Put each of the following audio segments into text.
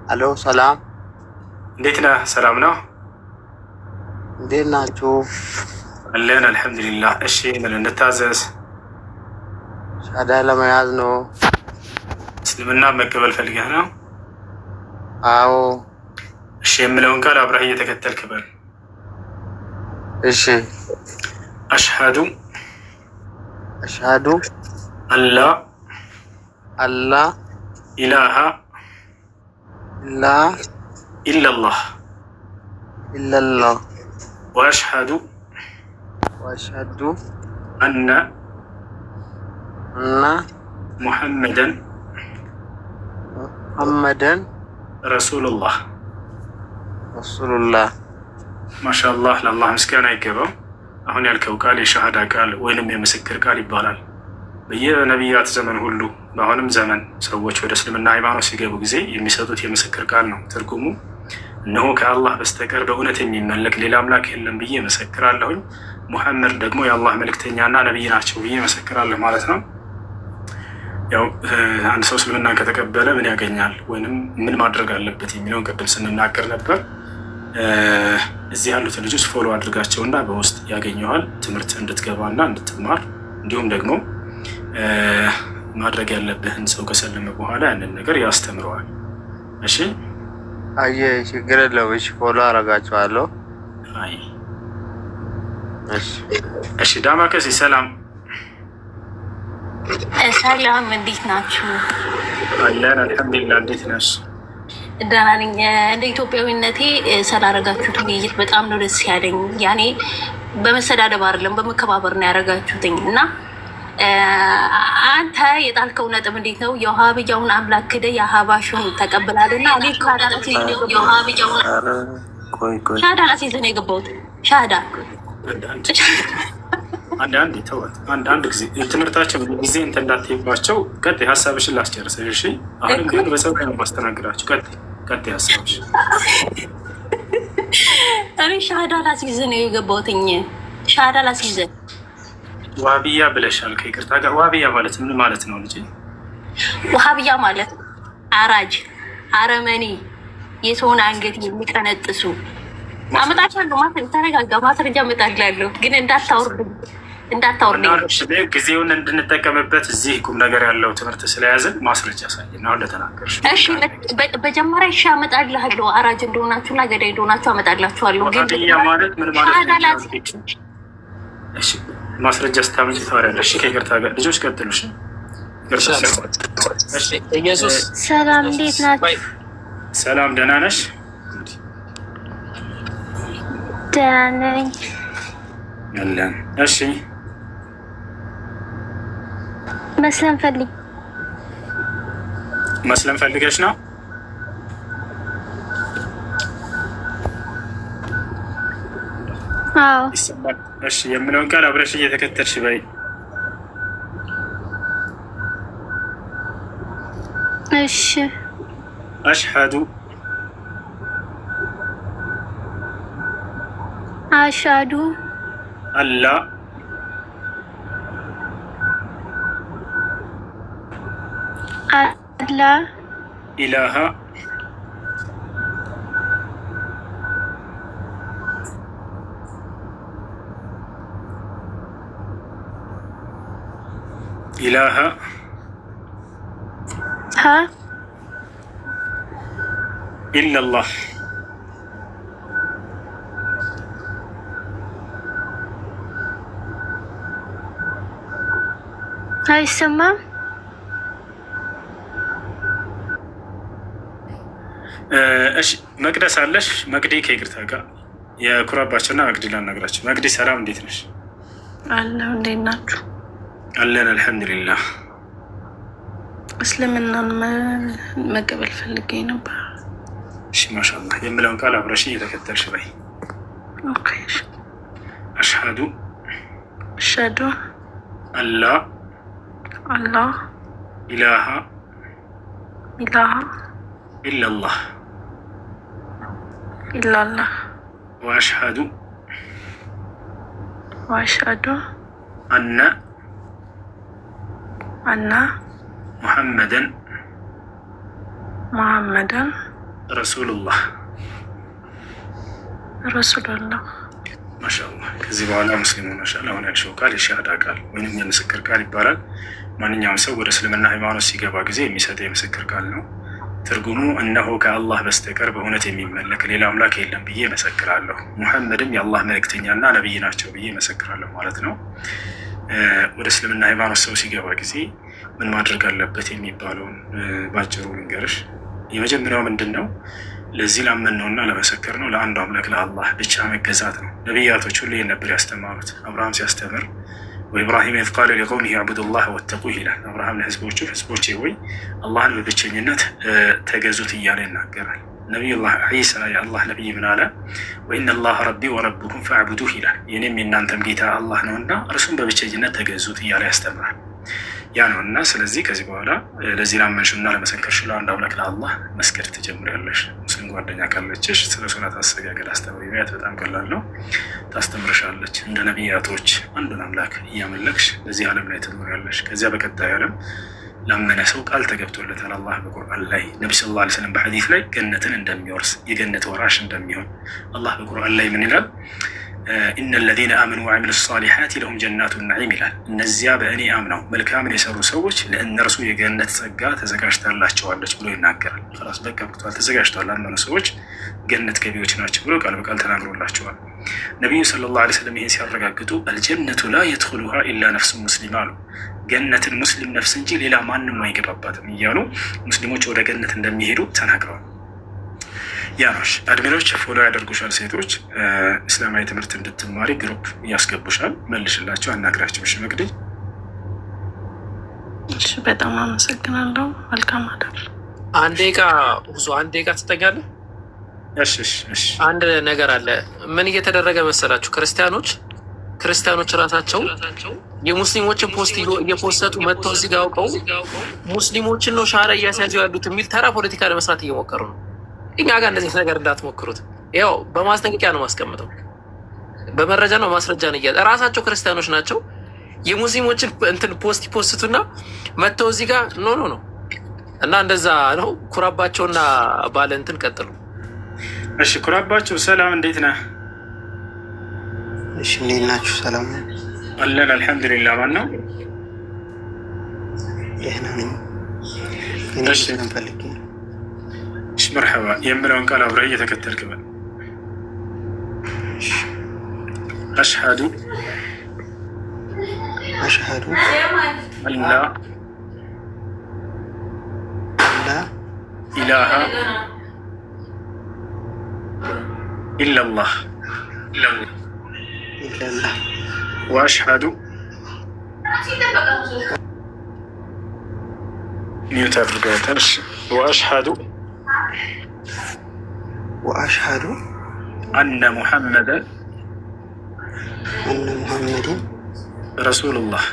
አሎ ሰላም፣ እንዴት ነህ? ሰላም ነው? እንዴት ናችሁ? አለን አልሐምዱሊላህ። እሺ ምን እንታዘዝ? ሻዳ ለመያዝ ነው። እስልምና መቀበል ፈልገህ ነው? አዎ። እሺ የምለውን ቃል አብረህ እየተከተልክ በል። እሺ። አሽሃዱ አሽሃዱ አላ አላ ኢላሃ ኢለላህ ኢለላህ ወአሽሃዱ አነ ሙሐመደን ረሱሉላህ። ማሻአላህ ለአላህ ምስጋና ይገባው። አሁን ያልከው ቃል የሸሃዳ ቃል ወይንም የምስክር ቃል ይባላል። በየነቢያት ዘመን ሁሉ በአሁንም ዘመን ሰዎች ወደ እስልምና ሃይማኖት ሲገቡ ጊዜ የሚሰጡት የምስክር ቃል ነው። ትርጉሙ እነሆ ከአላህ በስተቀር በእውነት የሚመለክ ሌላ አምላክ የለም ብዬ መሰክራለሁኝ፣ ሙሐመድ ደግሞ የአላህ መልእክተኛና ነቢይ ናቸው ብዬ መሰክራለሁ ማለት ነው። ያው አንድ ሰው እስልምና ከተቀበለ ምን ያገኛል ወይንም ምን ማድረግ አለበት የሚለውን ቅድም ስንናገር ነበር። እዚህ ያሉትን ልጆች ፎሎ አድርጋቸውና በውስጥ ያገኘዋል ትምህርት እንድትገባና እንድትማር እንዲሁም ደግሞ ማድረግ ያለብህን ሰው ከሰለመ በኋላ ያንን ነገር ያስተምረዋል። እሺ አየ ችግር የለውም። እሺ ፎሎ አረጋቸዋለሁ። አይ እሺ ዳማከሲ ሰላም ሰላም፣ እንዴት ናችሁ? አለን አልሐምዱሊላህ። እንዴት ነሽ? ደህና ነኝ። እንደ ኢትዮጵያዊነቴ ስላደረጋችሁት ውይይት በጣም ነው ደስ ያለኝ። ያኔ በመሰዳደብ አይደለም በመከባበር ነው ያደረጋችሁትኝ እና አንተ የጣልከው ነጥብ እንዴት ነው? የውሃብያውን አምላክ ክደህ የአህባሹን ተቀብላለና እኔ ሻሃዳ ላስይዘህ ነው የገባሁት። ሻሃዳ አንዳንድ ተወት። አንዳንድ ጊዜ ትምህርታቸው ጊዜ እንትን እንዳትይባቸው። ቀጥይ ሀሳብሽን ላስጨርሰሽ። እሺ አሁን ግን በሰው ነው ማስተናገዳችሁ። ቀጥይ ሀሳብሽ። እኔ ሻሃዳ ላስይዘህ ነው የገባሁትኝ። ሻሃዳ ላስይዘህ ዋሃብያ ብለሻል። ከይቅርታ ጋር ዋሃብያ ማለት ምን ማለት ነው ልጅ? ዋሃብያ ማለት አራጅ፣ አረመኔ፣ የሰውን አንገት የሚቀነጥሱ አመጣቻለሁ። ተረጋጋ፣ ማስረጃ አመጣልሃለሁ፣ ግን እንዳታወርድ። ጊዜውን እንድንጠቀምበት እዚህ ቁም ነገር ያለው ትምህርት ስለያዝን ማስረጃ ሳይና አሁን ለተናገርሽ። እሺ በጀመሪያ እሺ አመጣልሃለሁ። አራጅ እንደሆናችሁና ገዳይ እንደሆናችሁ አመጣላችኋለሁ። ግን ማለት ምን ማለት ነው? እሺ ማስረጃ ስታመጪ ታወሪያለሽ። ከይቅርታ ጋር ልጆች ቀጥሉ። ኢየሱስ ሰላም፣ እንዴት ናችሁ? ሰላም፣ ደህና ነሽ? ደህና ነኝ። ያለን እሺ፣ መስለም ፈልገሽ ነው? አዎ። እሺ የምለውን ቃል አብረሽ እየተከተልሽ በይ። እሺ። አሽሃዱ አላ ኢላሃ ኢለላህ አይሰማም? እሺ መቅደስ አለሽ? መቅዲ ከይቅርታ ጋር የኩራባቸውና መቅዲ ላናግራቸው። መቅዲ ሰላም፣ እንዴት ነሽ? አለሁ። እንዴት ናችሁ? አለን አልሐምዱሊላህ። እስልምናን መቀበል ፈልጌ ነበር። እሺ ማሻአላህ የምለውን ቃል አብረሽ እየተከተልሽ በይ። ኦኬ። አሽሃዱ አላ ኢላሃ ኢለላህ ወአሽሃዱ አነ ሙሐመደን ረሱሉላህ ረሱሉላህ። ማሻአላህ። ከዚህ በኋላ ሙስሊሙ ማሻአላ አሁን ያልሽው ቃል የሻሃዳ ቃል ወይም የምስክር ቃል ይባላል። ማንኛውም ሰው ወደ እስልምና ሃይማኖት ሲገባ ጊዜ የሚሰጠው የምስክር ቃል ነው። ትርጉሙ እነሆ ከአላህ በስተቀር በእውነት የሚመለክ ሌላ አምላክ የለም ብዬ መሰክራለሁ፣ ሙሐመድም የአላህ መልእክተኛና ነቢይ ናቸው ብዬ መሰክራለሁ ማለት ነው። ወደ እስልምና ሃይማኖት ሰው ሲገባ ጊዜ ምን ማድረግ አለበት የሚባለውን ባጭሩ ልንገርሽ። የመጀመሪያው ምንድን ነው? ለዚህ ላመንነውና ለመሰከር ነው ለአንዱ አምላክ ለአላህ ብቻ መገዛት ነው። ነቢያቶች ሁሉ ይህን ነበር ያስተማሩት። አብርሃም ሲያስተምር ወኢብራሂም ኢዝ ቃለ ሊቀውሚሂ አዕቡዱላህ ወተቁህ ይላል። አብርሃም ለህዝቦቹ ህዝቦቼ ሆይ አላህን በብቸኝነት ተገዙት እያለ ይናገራል። ነቢዩላህ ዒሳ የአላህ ነቢይ ምን አለ? ወኢነላህ ረቢ ወረብኩም ፈዕቡዱህ ይላል። የኔም የእናንተም ጌታ አላህ ነውና እርሱም በብቸኝነት ተገዙት እያለ ያስተምራል። ያ ነው እና ስለዚህ ከዚህ በኋላ ለዚህ ላመንሽና ለመሰከርሽ ለአንድ አምላክ ለአላህ መስገድ ትጀምሪያለሽ። ሙስሊም ጓደኛ ካለችሽ ስለ ሶላት አሰጋገድ አስተምሪያት። በጣም ቀላል ነው፣ ታስተምርሻለች። እንደ ነቢያቶች አንዱን አምላክ እያመለክሽ በዚህ ዓለም ላይ ትኖሪያለሽ። ከዚያ በቀጣይ ዓለም ላመነ ሰው ቃል ተገብቶለታል። አላህ በቁርአን ላይ ነቢ ሰለላሁ ዐለይሂ ወሰለም በሐዲስ ላይ ገነትን እንደሚወርስ የገነት ወራሽ እንደሚሆን አላህ በቁርአን ላይ ምን ይላል? ኢነ ለዚነ አመኑ ወዐሚሉ ሷሊሓት ለሁም ጀናቱ ነዒም ይላል። እነዚያ በእኔ አምነው መልካምን የሰሩ ሰዎች ለእነርሱ የገነት ጸጋ ተዘጋጅታላቸዋለች ብሎ ይናገራል። ራስ በቃ ብቅቷል፣ ተዘጋጅተዋል። አመኑ ሰዎች ገነት ገቢዎች ናቸው ብሎ ቃል በቃል ተናግሮላቸዋል። ነቢዩ ሰለላሁ ዐለይሂ ወሰለም ይህን ሲያረጋግጡ አልጀነቱ ላ የድኹሉሃ ኢላ ነፍሱ ሙስሊም አሉ። ገነትን ሙስሊም ነፍስ እንጂ ሌላ ማንም አይገባባትም እያሉ ሙስሊሞች ወደ ገነት እንደሚሄዱ ተናግረዋል። ያኖሽ አድሚኖች ፎሎ ያደርጉሻል። ሴቶች እስላማዊ ትምህርት እንድትማሪ ግሩፕ እያስገቡሻል። መልሽላቸው፣ አናግራቸው። እሺ መቅዲ። እሺ በጣም አመሰግናለሁ። መልካም አዳር። አንድ ደቂቃ ትጠኛለህ? እሺ። አንድ ነገር አለ። ምን እየተደረገ መሰላችሁ? ክርስቲያኖች ራሳቸው የሙስሊሞችን ፖስት እየፖሰቱ መጥተው እዚህ ጋር አውቀው ሙስሊሞችን ነው ሻራ እያስያዙ ያሉት የሚል ተራ ፖለቲካ ለመስራት እየሞከሩ ነው። እኛ ጋር እንደዚህ ነገር እንዳትሞክሩት። ያው በማስጠንቀቂያ ነው ማስቀምጠው፣ በመረጃ ነው ማስረጃ ነው። ራሳቸው ክርስቲያኖች ናቸው። የሙስሊሞችን እንትን ፖስት ይፖስቱና መጥተው እዚህ ጋር ኖ እና እንደዛ ነው። ኩራባቸውና ባለ እንትን ቀጥሉ። እሺ ኩራባቸው፣ ሰላም እንዴት ነህ? እሺ እንዴት ናችሁ? ሰላም ነው አለን አልሐምዱሊላህ። ማን ነው? ደህና ነኝ። እሺ መርሐባ የምለውን ቃል አብረህ እየተከተልክ በል። አሽሀዱ አላ ኢላሃ ኢለላህ ወአሽሀዱ ሚዩት አድርገዋታል። ወአሽሀዱ አነ ሙሐመድን ረሱሉላህ።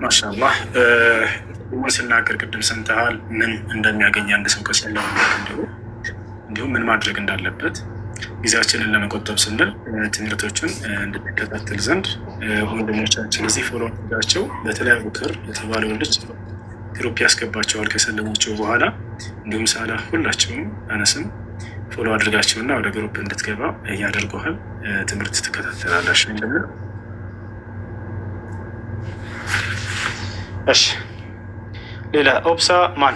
ማሻአላህ ስናገር ቅድም ሰምተሃል፣ ምን እንደሚያገኝ አንድ ሰው ከሰላም እንዲሁም ምን ማድረግ እንዳለበት ጊዜያችንን ለመቆጠብ ስንል ትምህርቶችን እንድንከታተል ዘንድ ወንድሞቻችን እዚህ ፎሎ አድርጋቸው። በተለይ አቡከር የተባለውን ልጅ ግሩፕ ያስገባቸዋል ከሰለሞቸው በኋላ። እንዲሁም ሳላ ሁላቸውም አነስም ፎሎ አድርጋቸውና ወደ ግሩፕ እንድትገባ ያደርገዋል። ትምህርት ትከታተላላሽ። እሺ ሌላ ኦብሳ ማን?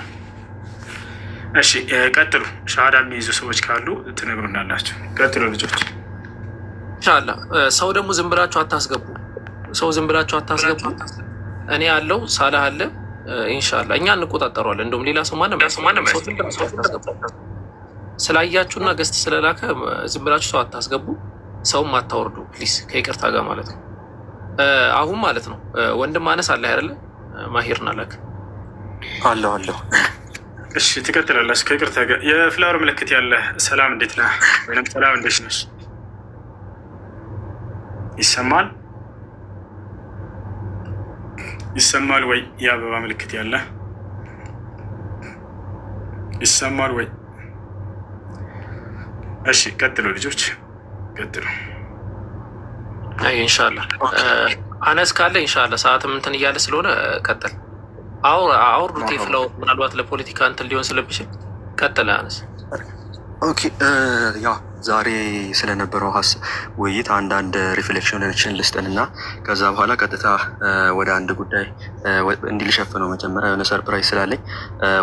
እሺ ቀጥሉ። ሻሃዳ የሚይዙ ሰዎች ካሉ ትነግሩናላችሁ። ቀጥሉ ልጆች። ኢንሻአላ ሰው ደግሞ ዝም ብላችሁ አታስገቡ። እኔ ያለው ሳላህ አለ። ኢንሻአላ እኛ እንቆጣጠረዋለን። እንደውም ሌላ ሰው ማንም ሰው ስላያችሁና ገስት ስለላከ ዝም ብላችሁ ሰው አታስገቡ። ሰውም አታወርዱ ፕሊስ፣ ከይቅርታ ጋር ማለት ነው። አሁን ማለት ነው ወንድም አነስ አለ አይደለ? ማሂርና ላክ አለሁ። እሺ ትቀጥላለች። ከይቅርታ ጋር የፍላወር ምልክት ያለ ሰላም እንዴት ነህ? ወይም ሰላም እንዴት ነሽ? ይሰማል ወይ? የአበባ ምልክት ያለ ይሰማል ወይ? እሺ ቀጥሉ ልጆች ቀጥሉ። አይ ኢንሻአላህ አነስ ካለ ኢንሻአላህ ሰዓትም እንትን እያለ ስለሆነ ቀጥል። አውርዱት ፍለው ምናልባት ለፖለቲካ እንትን ሊሆን ስለሚችል ቀጥለ አነስ ኦኬ ያ ዛሬ ስለነበረው ውይይት አንዳንድ ሪፍሌክሽኖችን ልስጥንና ከዛ በኋላ ቀጥታ ወደ አንድ ጉዳይ እንዲልሸፍነው መጀመሪያ የሆነ ሰርፕራይዝ ስላለኝ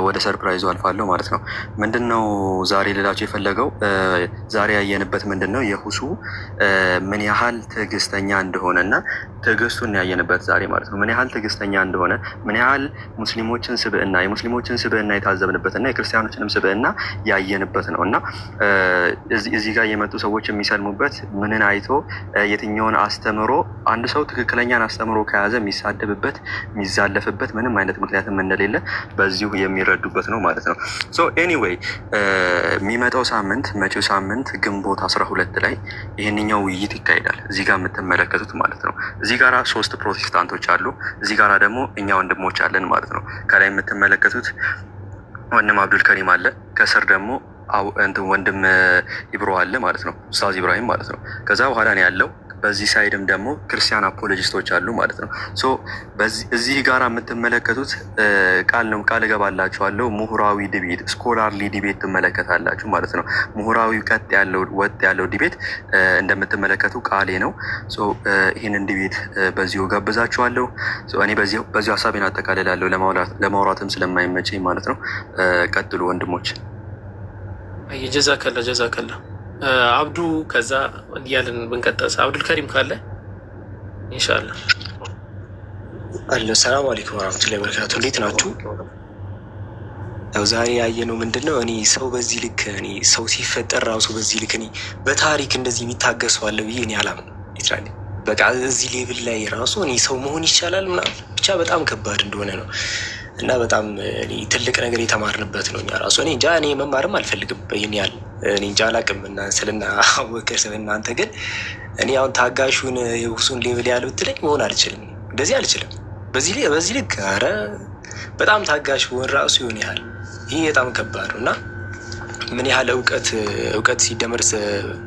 ወደ ሰርፕራይዙ አልፋለሁ ማለት ነው። ምንድነው ዛሬ ልላቸው የፈለገው ዛሬ ያየንበት ምንድነው የሁሱ ምን ያህል ትዕግስተኛ እንደሆነና ትዕግስቱን ያየንበት ዛሬ ማለት ነው። ምን ያህል ትዕግስተኛ እንደሆነ ምን ያህል ሙስሊሞችን ስብዕና የሙስሊሞችን ስብዕና የታዘብንበትና የክርስቲያኖችንም ስብዕና ያየንበት ነው እና እዚህ ጋር የመጡ ሰዎች የሚሰልሙበት ምንን አይቶ የትኛውን አስተምሮ አንድ ሰው ትክክለኛን አስተምሮ ከያዘ የሚሳደብበት የሚዛለፍበት ምንም አይነት ምክንያትም እንደሌለ በዚሁ የሚረዱበት ነው ማለት ነው። ሶ ኤኒዌይ የሚመጣው ሳምንት መጪው ሳምንት ግንቦት 12 ላይ ይህንኛው ውይይት ይካሄዳል። እዚህ ጋር የምትመለከቱት ማለት ነው። እዚህ ጋራ 3 ፕሮቴስታንቶች አሉ። እዚህ ጋራ ደግሞ እኛ ወንድሞች አለን ማለት ነው። ከላይ የምትመለከቱት ወንድም አብዱል ከሪም አለ። ከስር ደግሞ ወንድም ኢብሮ አለ ማለት ነው። ኡስታዝ ኢብራሂም ማለት ነው። ከዛ በኋላ ነው ያለው። በዚህ ሳይድም ደግሞ ክርስቲያን አፖሎጂስቶች አሉ ማለት ነው። ሶ እዚህ ጋር የምትመለከቱት ቃል እገባላችኋለሁ ምሁራዊ ዲቤት ስኮላርሊ ዲቤት ትመለከታላችሁ ማለት ነው። ምሁራዊ ወጥ ያለው ዲቤት እንደምትመለከቱ ቃሌ ነው። ሶ ይህንን ዲቤት በዚሁ ጋብዛችኋለሁ። እኔ በዚሁ ሀሳቤን አጠቃልላለሁ ለማውራትም ስለማይመቸኝ ማለት ነው። ቀጥሉ ወንድሞች። ጀዛከላ አብዱ ከዛ እያልን ብንቀጠስ አብዱል ከሪም ካለ ኢንሻአላህ አለ። ሰላም አለይኩም ወራህመቱላሂ ወበረካቱ። እንዴት ናችሁ? ያው ዛሬ ያየነው ምንድነው እኔ ሰው በዚህ ልክ እኔ ሰው ሲፈጠር ራሱ በዚህ ልክ እኔ በታሪክ እንደዚህ የሚታገሰው አለ ብዬ እኔ አላምንም። ይትራል በቃ እዚህ ሌቭል ላይ ራሱ እኔ ሰው መሆን ይቻላል ምናምን ብቻ በጣም ከባድ እንደሆነ ነው እና በጣም ትልቅ ነገር የተማርንበት ነው። እኛ ራሱ እኔ እንጃ እኔ መማርም አልፈልግም ይሄን ያህል እኔ እንጃ አላውቅም። እና ስለና አወቀር ስለናንተ ግን እኔ አሁን ታጋሹን የሁሱን ሌቭል ያለው ብትለኝ መሆን አልችልም። እንደዚህ አልችልም። በዚህ ልክ ኧረ በጣም ታጋሽ ሆን ራሱ ይሆን ያህል ይሄ በጣም ከባድ ነው እና ምን ያህል እውቀት ሲደመር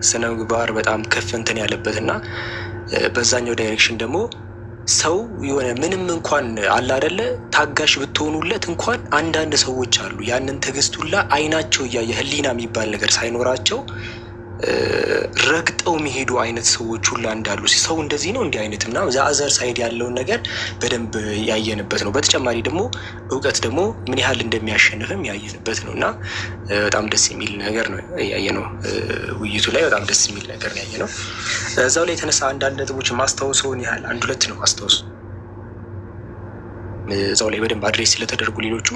ስነ ምግባር በጣም ከፍ እንትን ያለበት እና በዛኛው ዳይሬክሽን ደግሞ ሰው የሆነ ምንም እንኳን አለ አይደለ ታጋሽ ብትሆኑለት እንኳን አንዳንድ ሰዎች አሉ ያንን ትዕግስቱላ አይናቸው እያየ ህሊና የሚባል ነገር ሳይኖራቸው ረግጠው የሚሄዱ አይነት ሰዎች ሁላ እንዳሉ ሰው እንደዚህ ነው እንዲህ አይነት እና ዛዘር ሳይድ ያለውን ነገር በደንብ ያየንበት ነው። በተጨማሪ ደግሞ እውቀት ደግሞ ምን ያህል እንደሚያሸንፍም ያየንበት ነው እና በጣም ደስ የሚል ነገር ነው ያየነው። ውይይቱ ላይ በጣም ደስ የሚል ነገር ነው ያየነው። እዛው ላይ የተነሳ አንዳንድ ነጥቦች ማስታወሰውን ያህል አንድ ሁለት ነው ማስታወሱ እዛው ላይ በደንብ አድሬስ ስለተደረጉ ሌሎቹ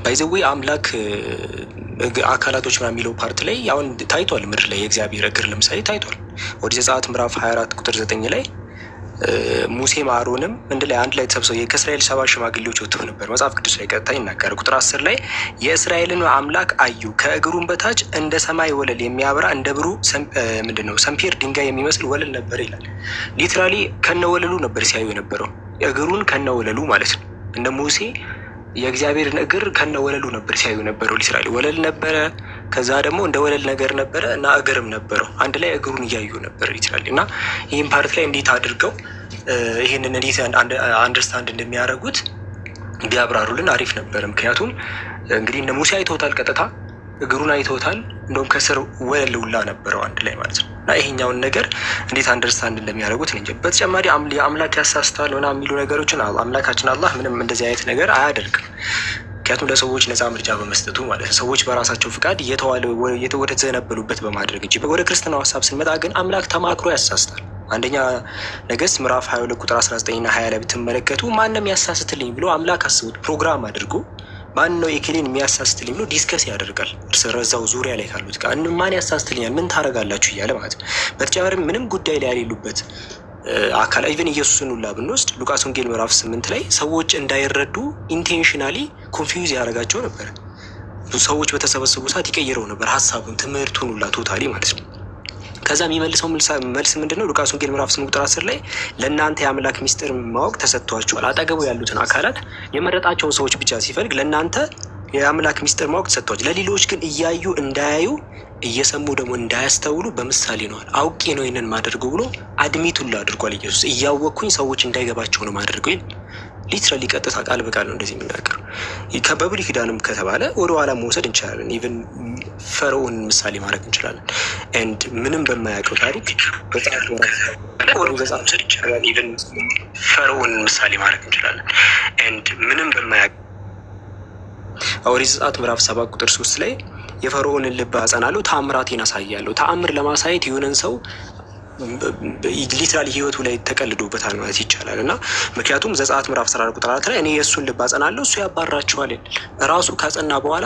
ባይዘዌ አምላክ አካላቶች ምናምን የሚለው ፓርት ላይ አሁን ታይቷል። ምድር ላይ የእግዚአብሔር እግር ለምሳሌ ታይቷል። ወደ ዘጸአት ምዕራፍ 24 ቁጥር 9 ላይ ሙሴም አሮንም አንድ ላይ ተሰብስበው ከእስራኤል 70 ሽማግሌዎች ወጥተው ነበር። መጽሐፍ ቅዱስ ላይ ቀጥታ ይናገራል። ቁጥር 10 ላይ የእስራኤልን አምላክ አዩ፣ ከእግሩም በታች እንደ ሰማይ ወለል የሚያበራ እንደ ብሩ ሰምፔር ድንጋይ የሚመስል ወለል ነበር ይላል። ሊትራሊ ከነወለሉ ነበር ሲያዩ የነበረው እግሩን ከነወለሉ ማለት ነው። እንደ ሙሴ የእግዚአብሔርን እግር ከነወለሉ ነበር ሲያዩ ነበረው። ሊትራሊ ወለል ነበረ፣ ከዛ ደግሞ እንደ ወለል ነገር ነበረ እና እግርም ነበረው። አንድ ላይ እግሩን እያዩ ነበር ሊትራሊ። እና ይህን ፓርት ላይ እንዴት አድርገው ይህንን እንዴት አንደርስታንድ እንደሚያደርጉት ቢያብራሩልን አሪፍ ነበረ። ምክንያቱም እንግዲህ እነ ሙሴ አይተውታል፣ ቀጥታ እግሩን አይተውታል። እንደውም ከስር ወለል ውላ ነበረው አንድ ላይ ማለት ነው። እና ይሄኛውን ነገር እንዴት አንደርስታንድ እንደሚያደርጉት እንጂ በተጨማሪ አምላክ ያሳስታል ምናምን የሚሉ ነገሮችን አምላካችን አላህ ምንም እንደዚህ አይነት ነገር አያደርግም። ምክንያቱም ለሰዎች ነፃ ምርጫ በመስጠቱ ማለት ነው። ሰዎች በራሳቸው ፍቃድ ወደ ተዘነበሉበት በማድረግ እንጂ ወደ ክርስትናው ሀሳብ ስንመጣ ግን አምላክ ተማክሮ ያሳስታል። አንደኛ ነገሥት ምዕራፍ 22 ቁጥር 19 እና 20 ላይ ብትመለከቱ ማንም ያሳስትልኝ ብሎ አምላክ አስቡት ፕሮግራም አድርጎ ማን ነው የክሊን የሚያሳስትልኝ ብሎ ዲስከስ ያደርጋል። እዛው ዙሪያ ላይ ካሉት ጋር ማን ያሳስትልኛል ምን ታደርጋላችሁ እያለ ማለት ነው። በተጨማሪም ምንም ጉዳይ ላይ ያሌሉበት አካል ኢቨን ኢየሱስን ሁላ ብንወስድ ሉቃስ ወንጌል ምዕራፍ 8 ላይ ሰዎች እንዳይረዱ ኢንቴንሽናሊ ኮንፊውዝ ያደርጋቸው ነበር። ሰዎች በተሰበሰቡ ሰዓት ይቀይረው ነበር ሀሳቡን ትምህርቱን ሁላ ቶታሊ ማለት ነው። ከዛ የሚመልሰው መልስ ምንድን ነው? ሉቃስ ወንጌል ምዕራፍ 8 ቁጥር 10 ላይ ለእናንተ የአምላክ ሚስጥር ማወቅ ተሰጥቷቸዋል። አጠገቡ ያሉትን አካላት የመረጣቸውን ሰዎች ብቻ ሲፈልግ ለእናንተ የአምላክ ሚስጥር ማወቅ ተሰጥቷቸው፣ ለሌሎች ግን እያዩ እንዳያዩ እየሰሙ ደግሞ እንዳያስተውሉ በምሳሌ ነዋል። አውቄ ነው ይህንን ማደርገው ብሎ አድሚት ሁሉ አድርጓል ኢየሱስ። እያወቅኩኝ ሰዎች እንዳይገባቸው ነው ማደርገው ሊትራሊ ቀጥታ ቃል በቃል ነው እንደዚህ የሚናገረው። በብሉይ ኪዳንም ከተባለ ወደ ኋላ መውሰድ እንችላለን። ኢቨን ፈርዖን ምሳሌ ማድረግ እንችላለን። ኤንድ ምንም በማያውቀው ታሪክ ፈርዖን ምሳሌ ማድረግ እንችላለን። ኤንድ ምንም በማያውቀው ኦሪት ዘጸአት ምዕራፍ 7 ቁጥር 3 ላይ የፈርዖንን ልብ አጸናለሁ፣ ተአምራቴን አሳያለሁ። ተአምር ለማሳየት የሆነን ሰው ሊትራሊ ህይወቱ ላይ ተቀልዶበታል ማለት ይቻላል። እና ምክንያቱም ዘጸአት ምዕራፍ 14 ቁጥር 4 ላይ እኔ የእሱን ልብ አጸናለሁ እሱ ያባራቸዋል። ራሱ ካጸና በኋላ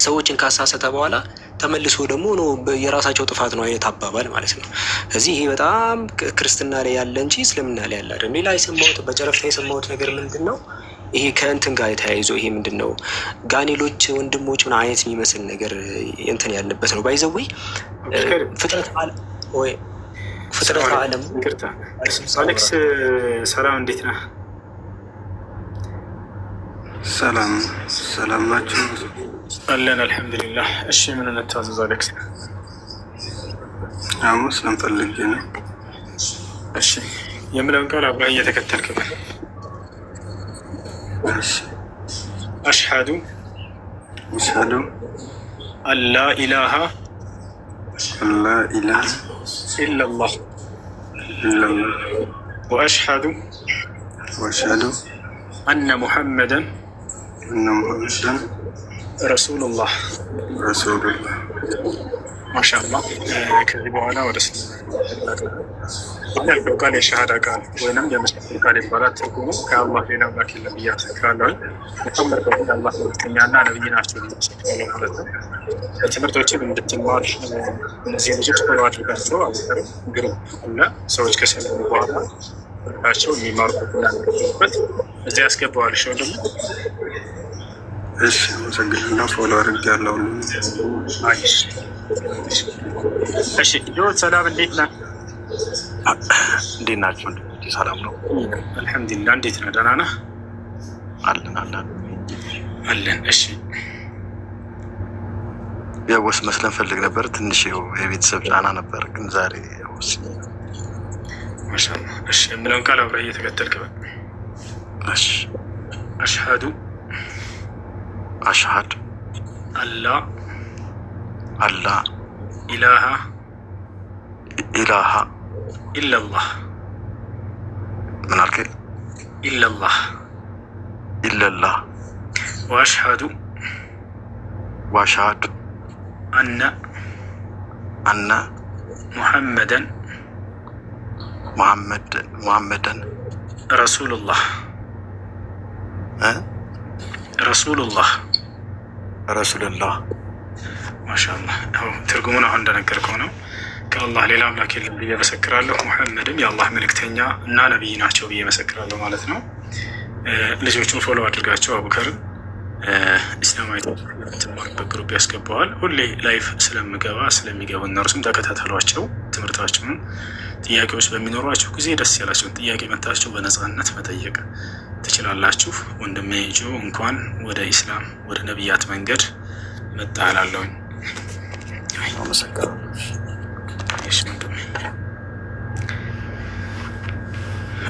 ሰዎችን ካሳሰተ በኋላ ተመልሶ ደግሞ ነው የራሳቸው ጥፋት ነው አይነት አባባል ማለት ነው። እዚህ ይሄ በጣም ክርስትና ላይ ያለ እንጂ እስልምና ላይ ያለ አይደለም። ሌላ የሰማሁት በጨረፍታ የሰማሁት ነገር ምንድን ነው? ይሄ ከእንትን ጋር የተያይዞ ይሄ ምንድን ነው ጋኔሎች ወንድሞች ምን አይነት የሚመስል ነገር እንትን ያለበት ነው። ባይዘዌ ፍጥረት ዓለም አሌክስ ሰላም፣ እንዴት ነህ? ሰላም ናችሁ? አለን አልሐምዱሊላህ። እሺ ምን እንታዘዝ አሌክስ? ሙስሊም ፈልጌ ነው። እሺ የምለውን ቃል አብረህ እየተከተልክ ነው። አሽሀዱ አላ ኢላሃ ኢለላህ ወአሽሀዱ አነ ሙሐመደን ረሱሉላህ። ማሻአላህ። ከዚህ በኋላ ወደ ያልከው ቃል የሸሃዳ ቃል ወይም የምስክር ቃል ይባላል። ትርጉሙ ከአላህ ሌላ አምላክ የለም ብዬ አመሰክራለሁ። የታመርከው የአላህ መልእክተኛና ነብይ ናቸው ብዬ ማለት ነው። ትምህርቶችን እንድትማር እነዚህ ልጆች ፎሎ አድርጋቸው። አቡበከር ግሩፕ እና ሰዎች ከሰለሙ በኋላ ቸው የሚማሩበት ያለበት እዚያ ያስገባዋል። ሸው ደግሞ እሺ፣ አመሰግናለሁ። ፎሎ አድርጌያለሁ። እሺ ጆት ሰላም፣ እንዴት ነህ? እንዴት ናቸው? ሰላም ነው አልሐምዱሊላህ። እንዴት ነህ? ደህና ነህ? አለን። እሺ ያወስ መስለን ፈልግ ነበር። ትንሽ የቤተሰብ ጫና ነበር፣ ግን ዛሬ ማሻአላህ። እሺ የምለውን ቃል አብረህ እየተከተልክ በል። እሺ አሽሀዱ አላ ኢላሃ ኢለላህ። ምን አልከኝ? ኢለላህ ወአሽሀዱ አነ ሙሐመደን ረሱሉላህ። ማሻአላህ። ትርጉሙን አሁን እንደነገርከው ነው። ከአላህ ሌላ አምላክ የለም ብዬ መሰክራለሁ፣ ሙሐመድም የአላህ መልእክተኛ እና ነቢይ ናቸው ብዬ መሰክራለሁ ማለት ነው። ልጆቹን ፎሎ አድርጋቸው። አቡበከርን ኢስላማዊ ትማርበት ግሩፕ ያስገባዋል። ሁሌ ላይፍ ስለሚገቡ እነርሱም ተከታተሏቸው። ትምህርታቸውን ጥያቄዎች በሚኖሯቸው ጊዜ ደስ ያላቸውን ጥያቄ መታቸው በነፃነት መጠየቅ ትችላላችሁ። ወንድሜ ጆ እንኳን ወደ ኢስላም ወደ ነቢያት መንገድ መጣላለሁኝ።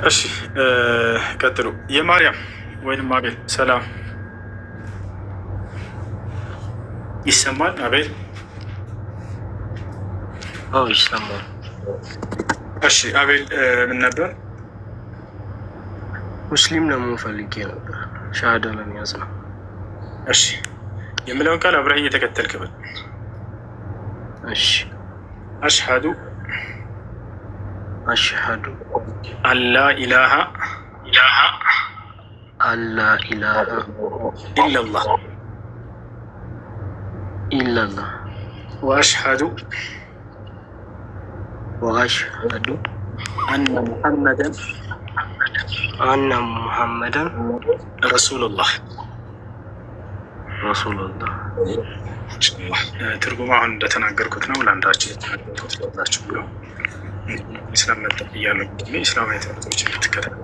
እሺ ቀጥሉ። የማርያም ወይንም አቤል ሰላም ይሰማል? አቤል ይሰማል። እሺ አቤል ምን ነበር? ሙስሊም ለመሆን ፈልጌ ነበር፣ ሻሃዳ ለመያዝ ነው። እሺ የምለውን ቃል አብረህ እየተከተልክ በል። እሺ አሽሀዱ አላ ኢላሃ ኢለላህ ወአሽሀዱ አነ ሙሐመደን ረሱሉላህ። ትርጉሙ አሁን እንደተናገርኩት ነው። ለአንዳቸው የተናገርኩት ለሁላችሁ ብሎ ኢስላም መጠ እያለ ኢስላማዊ ትምህርቶች እንድትከተሉ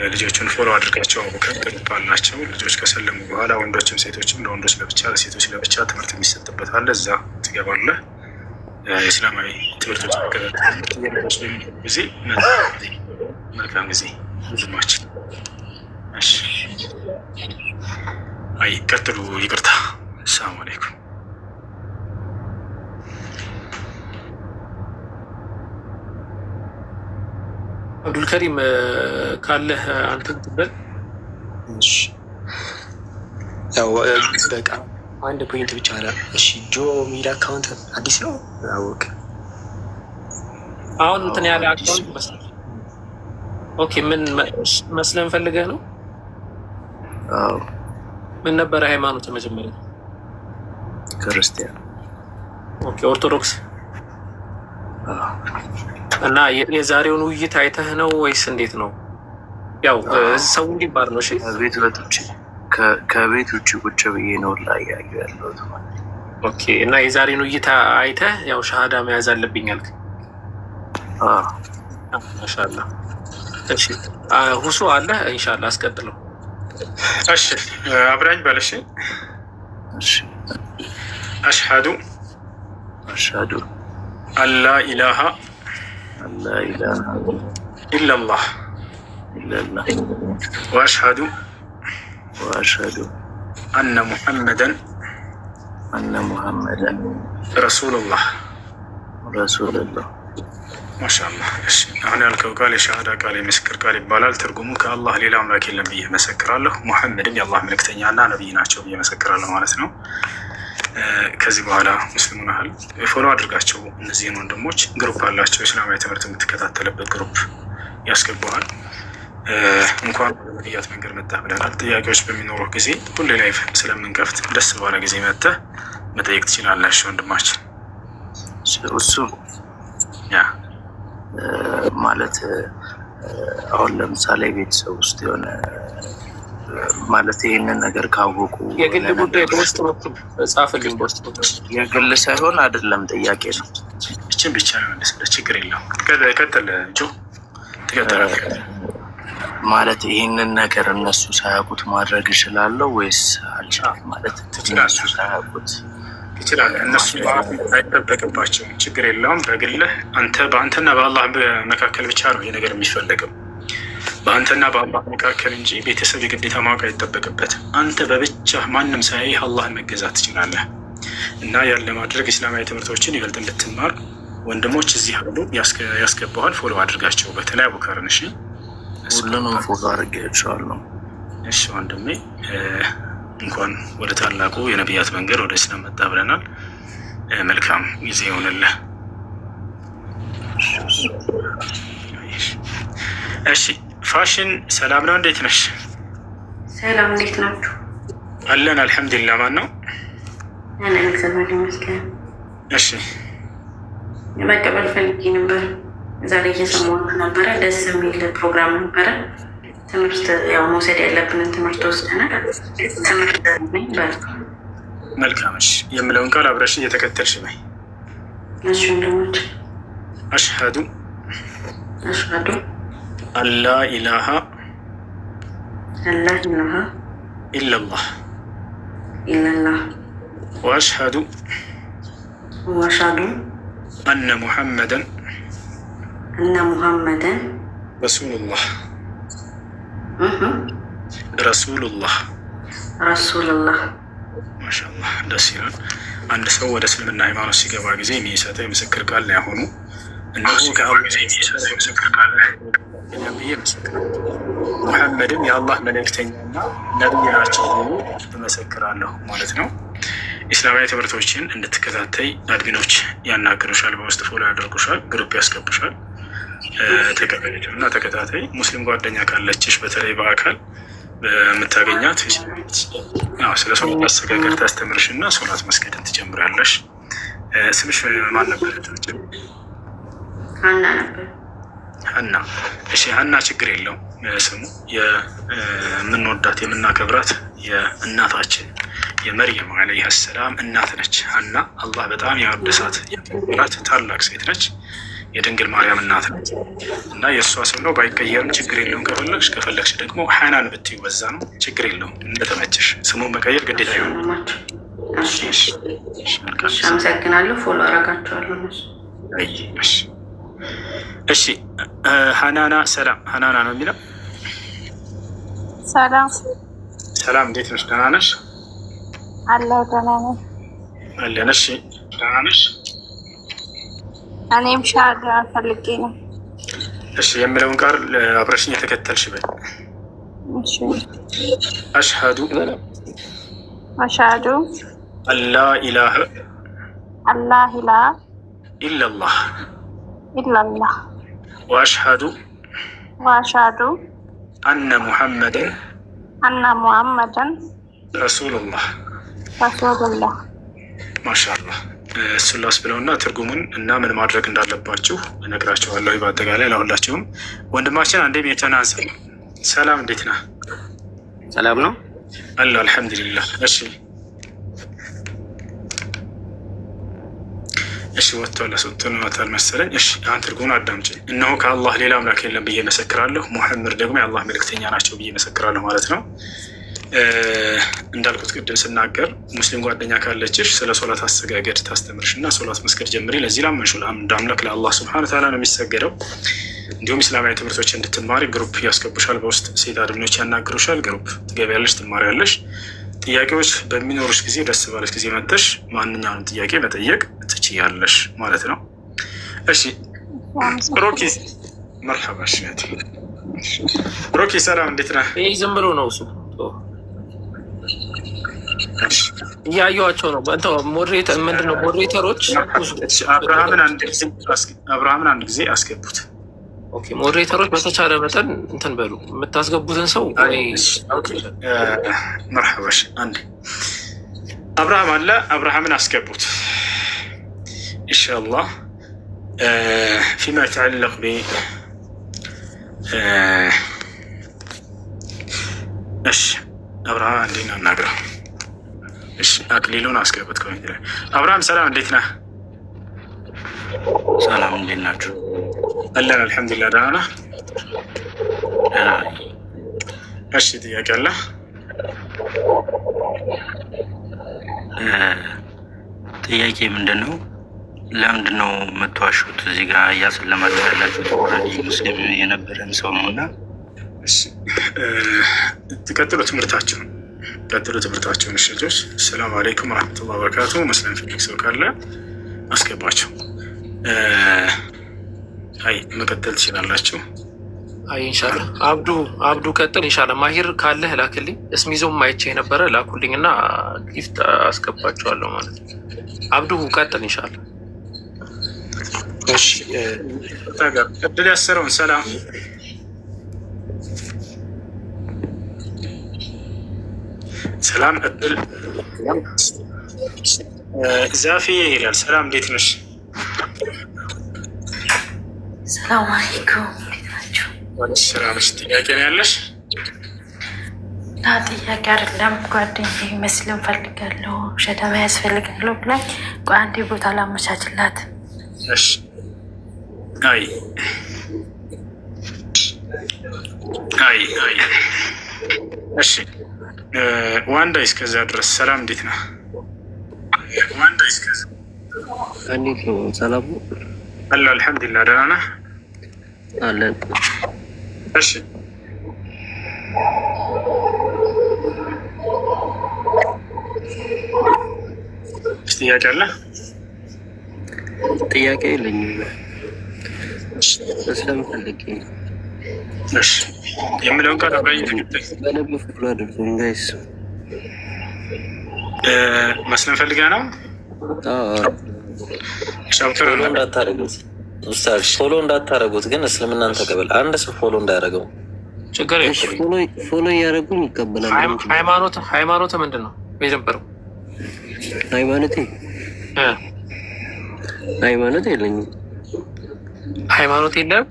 ልጆቹን ፎሎ አድርጋቸው። አቡበከር ግሩፕ አላቸው። ልጆች ከሰለሙ በኋላ ወንዶችም ሴቶችም፣ ለወንዶች ለብቻ ለሴቶች ለብቻ ትምህርት የሚሰጥበት አለ። እዛ ትገባለህ። ኢስላማዊ ትምህርቶች ጊዜ መልካም ጊዜ ሁሉማችን እሺ አይ ቀጥሉ። ይቅርታ። ሰላም አለይኩም። አብዱልከሪም ካለህ አንተ ትበል። ያው በቃ አንድ ፖይንት ብቻ ነው። እሺ ጆ ሚል አካውንት አዲስ ነው አወቅ። አሁን እንትን ያለ አካውንት መስለ ኦኬ። ምን መስለን ፈልገህ ነው? አዎ ምን ነበረ ሃይማኖት መጀመሪያ? ክርስቲያን። ኦኬ ኦርቶዶክስ። እና የዛሬውን ውይይት አይተህ ነው ወይስ እንዴት ነው? ያው ሰው እንዲባር ነው። እሺ ከቤት ውጭ ቁጭ ብዬ ነው ላይ ያለሁት ማለት ነው። ኦኬ እና የዛሬውን ውይይት አይተህ ያው ሻሃዳ መያዝ አለብኝ አልክ? ማሻአላህ። እሺ ሁሱ አለ ኢንሻአላህ አስቀጥለው። እሺ አብራኝ በለሽ። እሺ አሽሃዱ አላ ኢላሃ ኢላላህ ወአሽሃዱ አነ ሙሐመደን ረሱሉላህ። ማሻአላህ። እሺ አሁን ያልከው ቃል የሻሃዳ ቃል የምስክር ቃል ይባላል። ትርጉሙ ከአላህ ሌላ አምላክ የለም ብዬ መሰክራለሁ፣ ሙሐመድም የአላህ መልእክተኛና ነቢይ ናቸው ብዬ መሰክራለሁ ማለት ነው። ከዚህ በኋላ ሙስሊሙን ያህል ፎሎ አድርጋቸው። እነዚህን ወንድሞች ግሩፕ አላቸው፣ እስላማዊ ትምህርት የምትከታተልበት ግሩፕ ያስገባዋል። እንኳን ወደ ነቢያት መንገድ መጣህ ብለናል። ጥያቄዎች በሚኖሩ ጊዜ ሁሌ ላይ ስለምንከፍት ደስ ባለ ጊዜ መጥተህ መጠየቅ ትችላለህ ወንድማችን። እሱ ያ ማለት አሁን ለምሳሌ ቤተሰብ ውስጥ የሆነ ማለት ይህንን ነገር ካወቁ የግል ጉዳይ በውስጥ በኩል ጻፍልኝ። በውስጥ በኩል የግል ሳይሆን አይደለም ጥያቄ ነው። እችን ብቻ ነው ችግር የለውም። ቀጥል ጆ ትቀጥላለህ። ማለት ይህንን ነገር እነሱ ሳያውቁት ማድረግ እችላለሁ ወይስ አልችልም? ማለት እነሱ ሳያውቁት ይችላል። እነሱ አይጠበቅባቸውም። ችግር የለውም። በግልህ በአንተና በአላህ መካከል ብቻ ነው ይህ ነገር የሚፈለገው፣ በአንተና በአላህ መካከል እንጂ ቤተሰብ የግዴታ ማወቅ አይጠበቅበትም። አንተ በብቻ ማንም ሳያይህ አላህን መገዛት ትችላለህ። እና ያን ለማድረግ እስላማዊ ትምህርቶችን ይበልጥ እንድትማር ወንድሞች እዚህ አሉ፣ ያስገባዋል። ፎሎ አድርጋቸው። በተለይ አቡከርን። እሺ ሁሉንም ፎሎ አድርጌያቸዋለሁ። እሺ ወንድሜ እንኳን ወደ ታላቁ የነቢያት መንገድ ወደ እስላም መጣ ብለናል። መልካም ጊዜ ይሆንልህ። እሺ ፋሽን ሰላም ነው፣ እንዴት ነሽ? ሰላም፣ እንዴት ናችሁ? አለን አልሐምዱሊላህ። ማን ነው? እኔ እግዚአብሔር ይመስገን። እሺ መቀበል ፈልጌ ነበር። ዛሬ እየሰማሁት ነበረ። ደስ የሚል ፕሮግራም ነበረ። ትምህርት ያው መውሰድ ያለብንን ትምህርት ወስደናል። ትምህርት በል መልካም። እሺ የምለውን ቃል አብረሽ እየተከተልሽ ነይ። እሺ ወንድሞች፣ አሽሀዱ አላ ኢላሃ ኢለላህ ወአሽሀዱ አነ ሙሐመደን ረሱሉላህ ማሻአላህ። ደስ ይላል። አንድ ሰው ወደ እስልምና ሃይማኖት ሲገባ ጊዜ የሚሰጠው የምስክር ቃል ነው ያሆኑ እነሱ ከአሁን የሚሰጠው የምስክር ቃል ብዬ መሰክራለሁ። ሙሐመድም የአላህ መልእክተኛና ነቢይ ናቸው እመሰክራለሁ ማለት ነው። ኢስላማዊ ትምህርቶችን እንድትከታተይ አድሚኖች ያናገሩሻል፣ በውስጥ ፎሎ ያደርጉሻል፣ ግሩፕ ያስገቡሻል። ተቀበለች እና ተከታታይ። ሙስሊም ጓደኛ ካለችሽ በተለይ በአካል በምታገኛት ስለ ሶላት አሰጋገር ታስተምርሽ እና ሶላት መስገድን ትጀምራለሽ። ስምሽ ማን ነበር? ሀና ነበር። ሀና። እሺ ሀና፣ ችግር የለውም ስሙ። የምንወዳት የምናከብራት የእናታችን የመርየም ዓለይሃ ሰላም እናት ነች ሀና። አላህ በጣም ያወደሳት ያከበራት ታላቅ ሴት ነች። የድንግል ማርያም እናት ነች እና የእሷ ስም ነው፣ ባይቀየርም ችግር የለውም። ከፈለግሽ ደግሞ ሀናን ብትይ በዛ ነው፣ ችግር የለውም። እንደተመቸሽ ስሙን መቀየር ግዴታ ይሆናል። አመሰግናለሁ። ፎሎ አረጋቸዋለሁ። እሺ ሀናና ሰላም። ሀናና ነው የሚለው ሰላም ሰላም፣ እንዴት ነሽ? ደህና ነሽ? አለሁ ደህና ነኝ። አለን። እሺ፣ ደህና ነሽ? እኔም ሻሃዳ ፈልጌ ነው። እሺ፣ የምለውን ቃል አብረሽኝ የተከተልሽ በይ። እሺ። አሽሀዱ አሽሀዱ አላ ኢላሀ ኢለላህ ወአሽሀዱ አነ ሙሐመድን ረሱሉላህ። ማሻአላህ። እሱን ላስብለውና ትርጉሙን እና ምን ማድረግ እንዳለባችሁ እነግራችኋለሁ። በአጠቃላይ ለሁላችሁም። ወንድማችን አንዴም የተናንሰ ሰላም፣ እንዴት ነህ? ሰላም ነው አለ አልሐምዱሊላህ። እሺ ወጥቷል፣ አስወጥቶታል መሰለኝ። እሺ አሁን ትርጉሙን አዳምጪኝ። እነሆ ከአላህ ሌላ አምላክ የለም ብዬ መሰክራለሁ፣ ሙሐመድ ደግሞ የአላህ መልእክተኛ ናቸው ብዬ መሰክራለሁ ማለት ነው። እንዳልኩት ቅድም ስናገር ሙስሊም ጓደኛ ካለችሽ ስለ ሶላት አሰጋገድ ታስተምርሽ እና ሶላት መስገድ ጀምሪ። ለዚህ ላመንሹ ለአንድ አምላክ ለአላህ ሱብሓነሁ ወተዓላ ነው የሚሰገደው። እንዲሁም ኢስላማዊ ትምህርቶች እንድትማሪ ግሩፕ ያስገቡሻል። በውስጥ ሴት አድሚኖች ያናግሩሻል። ግሩፕ ትገቢያለሽ፣ ትማሪያለሽ። ጥያቄዎች በሚኖሩሽ ጊዜ ደስ ባለሽ ጊዜ መጥተሽ ማንኛውንም ጥያቄ መጠየቅ ትችያለሽ ማለት ነው። እሺ ሮኪ መርሐባ። እሺ ሮኪ ሰላም፣ እንዴት ነህ? ይህ ዝም ብሎ ነው እሱ እያየኋቸው ነው። ምንድነው ሞዴሬተሮች አብርሃምን አንድ ጊዜ አስገቡት። ሞዴሬተሮች በተቻለ መጠን እንትን በሉ የምታስገቡትን ሰው። መርሐባሽ። አንድ አብርሃም አለ፣ አብርሃምን አስገቡት ኢንሻአላህ። ፊማ የተዓለቅ ቢ እሺ አብርሃም እንዴት ነው እናግረው። እሺ አክሊሉን አስገቡት። አብርሃም ሰላም፣ እንዴት ነህ? ሰላም፣ እንዴት ናችሁ? አለን አልሐምዱሊላህ፣ ደህና ነህ? እሺ ጥያቄ አለ? ጥያቄ ምንድን ነው? ለምንድን ነው የምትዋሹት? እዚህ ጋር እያሰለማችሁ ያላችሁት ኦልሬዲ ሙስሊም የነበረን ሰው ነው እና ቀጥሎ ትምህርታችሁን እሺ ልጆች። ሰላም አለይኩም ወረሕመቱላሂ ወበረካቱ። መስለን ፈልግ ሰው ካለ አስገባቸው። አይ መቀጠል ትችላላችሁ። አይ ኢንሻአላህ። አብዱ ቀጥል ኢንሻአላህ። ማሂር ካለህ ላክልኝ። እስሚዞም አይቼ የነበረ ላኩልኝ እና ጊፍት አስገባቸዋለሁ ማለት ነው። አብዱ ቀጥል ኢንሻአላህ። እሺ ታጋር እድል ያሰረውን ሰላም ሰላም እድል ዛፊዬ ይላል። ሰላም እንዴት ነሽ? ሰላም አለይኩም፣ እንዴት ናችሁ? ሰላም። ጥያቄ ነው ያለሽ? ጥያቄ አይደለም፣ ጓደኛዬ መስለም ፈልጋለሁ ሸዳማ ያስፈልጋለሁ ብላኝ አንዴ ቦታ ላመቻችላት። እሺ አይ እሺ ዋንዳ እስከዛ ድረስ ሰላም እንዴት ነህ? ዋንዳ እስከዛ እንዴት ነው? ሰላም አለ አልሐምዱሊላህ፣ ደህና ነህ? አለን። እሺ ጥያቄ አለ? ጥያቄ የለኝም፣ ስለምፈልግ እሺ የምለውን ቃል አብራኝ በነብ ፍቅሩ አድርጎኝ ጋይስ መስለን ፈልገህ ነው። ፎሎ እንዳታረጉት ኡስታዝ፣ ፎሎ እንዳታረጉት ግን እስልምናን ተቀበል። አንድ ሰው ፎሎ እንዳያረገው ችግር ፎሎ እያደረጉኝ ይቀበላል። ሃይማኖት ምንድን ነው የጀመረው? ሃይማኖት የለኝም። ሃይማኖት የለም?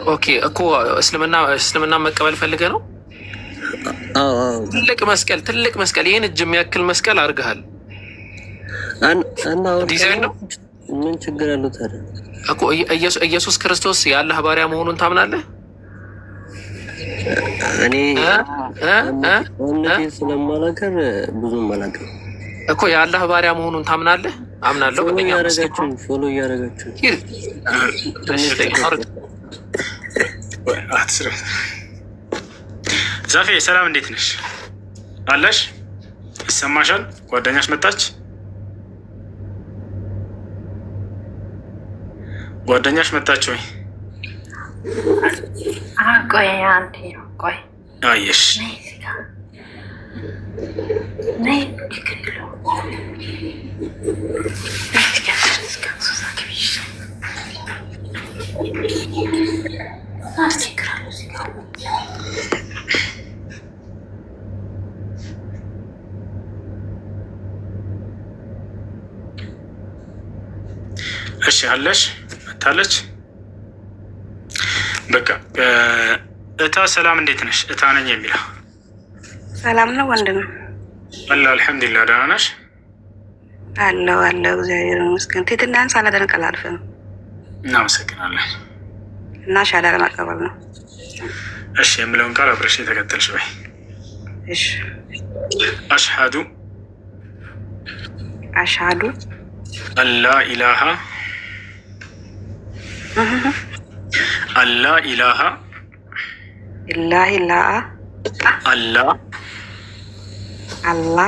ኦኬ እኮ እስልምና መቀበል ፈልገህ ነው? ትልቅ መስቀል ይህን እጅ የሚያክል መስቀል አድርገሃል። ዲዛይን ነው። ምን ችግር አለው ታዲያ? እኮ ኢየሱስ ክርስቶስ የአላህ ባሪያ መሆኑን ታምናለህ? እኔ ስለማላውቀው ብዙም አላውቅም እኮ የአላህ ባሪያ መሆኑን ታምናለህ? አምናለሁ። ፎሎ እያደረጋችሁ ዛፌ ሰላም፣ እንዴት ነሽ? አለሽ? ይሰማሻል? ጓደኛሽ መጣች? ጓደኛሽ መጣች ወይ? ቆይ አንዴ ቆይ። አየሽ እሺ አለሽ? መታለች። በቃ እታ ሰላም እንዴት ነሽ? እታ ነኝ የሚለው ሰላም ነው ወንድም? አለ አልሐምዱሊላህ። ደህና ነሽ? አለው እግዚአብሔር ይመስገን። ትህትናን ሳላደንቅ አላልፍም። እናመሰግናለን። እና ሻዳ ለማቀበል ነው። እሺ የምለውን ቃል አብረሽ የተከተልሽ በይ። እሺ አሽሃዱ አላ ኢላሃ አላ ኢላሃ አላ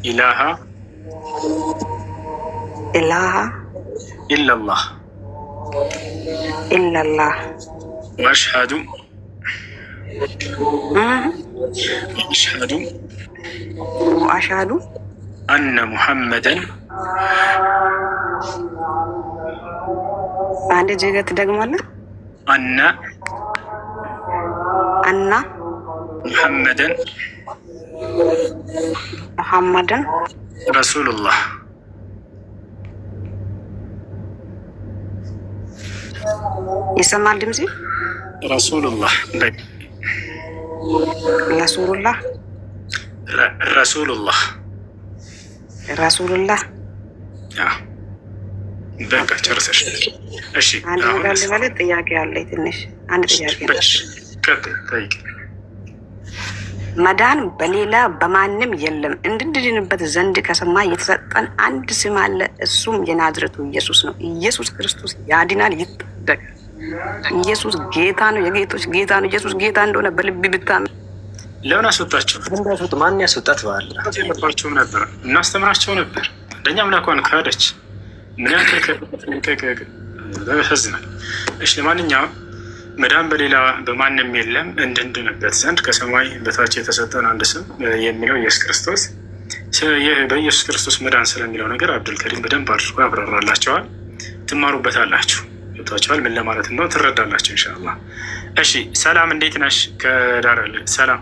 ኢላሃ ኢላላህ ወአሽሃዱ አነ ሙሐመደን አንድ ጀገት ትደግማለህ? አነ ሙሐመደን ረሱሉላህ ይሰማል ድምጼ? ረሱሉላህ በቃ ጨርሰሽ። እሺ አንድ ነገር ልበልህ፣ ጥያቄ አለኝ ትንሽ። አንድ ጥያቄ ነው። ጠይቂ። መዳን በሌላ በማንም የለም፣ እንድንድንበት ዘንድ ከሰማይ የተሰጠን አንድ ስም አለ፣ እሱም የናዝሬቱ ኢየሱስ ነው። ኢየሱስ ክርስቶስ ያድናል፣ ይታደጋል። ኢየሱስ ጌታ ነው፣ የጌቶች ጌታ ነው። ኢየሱስ ጌታ እንደሆነ በልብ ብታምን ለምን አስወጣቸው? ማን ያስወጣት? በኋላ የመጣቸውም ነበር፣ እናስተምራቸው ነበር። አንደኛ አምላኳን ካደች። ምን ያክል ያሳዝናል። እሺ ለማንኛውም መዳን በሌላ በማንም የለም እንድንድንበት ዘንድ ከሰማይ በታች የተሰጠን አንድ ስም የሚለው ኢየሱስ ክርስቶስ። በኢየሱስ ክርስቶስ መዳን ስለሚለው ነገር አብዱልከሪም በደንብ አድርጎ ያብራራላቸዋል። ትማሩበታላችሁ። ገብቷቸዋል ምን ለማለት ነው ትረዳላችሁ ኢንሻአላህ። እሺ ሰላም፣ እንዴት ነሽ? ከዳር አለ ሰላም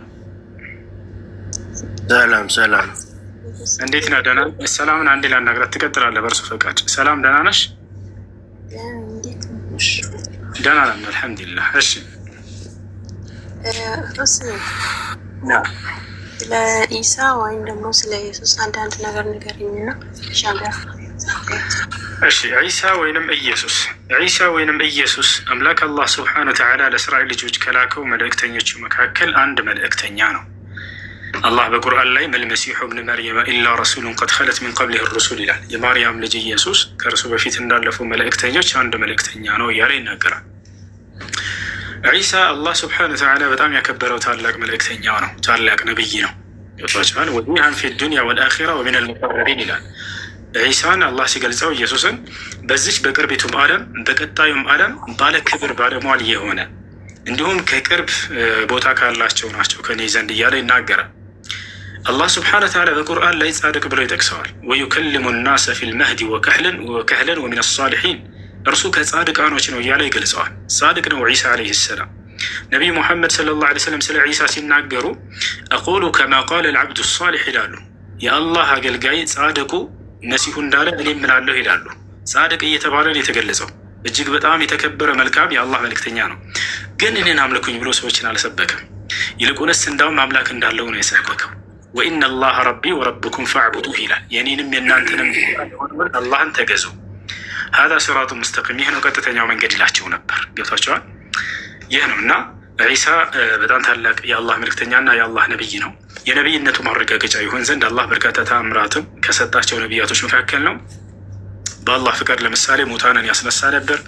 እንዴት ነህ? ደህና ሰላምን አንዴ ላናግራት ትቀጥላለህ በእርሱ ፈቃድ። ሰላም ደህና ነሽ? ደህና ነን አልሐምዱሊላህ። እሺ ስለ ኢሳ ወይም ደግሞ ስለ ኢየሱስ አንዳንድ ነገር ንገረኝና እሺ ዒሳ ወይንም ኢየሱስ አምላክ አላህ ስብሓነ ወተዓላ ለእስራኤል ልጆች ከላከው መልእክተኞቹ መካከል አንድ መልእክተኛ ነው። አላህ በቁርአን ላይ መልመሲሑ ብን መርየም ኢላ ረሱሉን ቀድ ኸለት ሚን ቀብሊህ ሩሱል ይላል። የማርያም ልጅ ኢየሱስ ከእርሱ በፊት እንዳለፉ መልእክተኞች አንድ መልእክተኛ ነው እያለ ይናገራል። ዒሳ አላህ ስብሓነ ወተዓላ በጣም ያከበረው ታላቅ መልእክተኛው ነው፣ ታላቅ ነብይ ነው። ገብቷችኋል? ወጂሃን ፊ ዱንያ ወልአኺራ ወሚነል ሙቀረቢን ይላል። ዒሳን አላህ ሲገልጸው ኢየሱስን በዚች በቅርቢቱም ዓለም በቀጣዩም ዓለም ባለ ክብር ባለሟል የሆነ እንዲሁም ከቅርብ ቦታ ካላቸው ናቸው ከኔ ዘንድ እያለ ይናገራል። አላህ ስብሓነሁ ወተዓላ በቁርአን ላይ ጻድቅ ብሎ ይጠቅሰዋል። ወዩከልሙ ናሰ ፊል መህዲ ወከህለን ወሚነ ሳሊሒን፣ እርሱ ከጻድቃኖች ነው እያለ ይገልጸዋል። ጻድቅ ነው ዒሳ ዓለይሂ ሰላም። ነቢዩ ሙሐመድ ሰለላሁ ዓለይሂ ወሰለም ስለ ዒሳ ሲናገሩ አቁሉ ከማ ቃለ ልዓብዱ ሳሊሕ ይላሉ። የአላህ አገልጋይ ጻድቁ መሲሁ እንዳለ እኔ እምላለሁ ይላሉ። ጻድቅ እየተባለ ነው የተገለጸው። እጅግ በጣም የተከበረ መልካም የአላህ መልእክተኛ ነው። ግን እኔን አምልኩኝ ብሎ ሰዎችን አልሰበከም። ይልቁንስ እንዳውም አምላክ እንዳለው ነው የሰበከው። ወኢነ አላህ ረቢ ወረብኩም ፈዕቡዱህ ይላል። የኔንም የእናንተንም አላህን ተገዙ። ሀዛ ሲራጡ ሙስተቂም፣ ይህ ነው ቀጥተኛው መንገድ ይላቸው ነበር። ገብቷቸዋል? ይህ ነው እና ዒሳ በጣም ታላቅ የአላህ መልእክተኛና የአላህ ነቢይ ነው። የነቢይነቱ ማረጋገጫ ይሆን ዘንድ አላህ በርካታ ተአምራትም ከሰጣቸው ነቢያቶች መካከል ነው። በአላህ ፍቃድ ለምሳሌ ሙታንን ያስነሳ ነበር።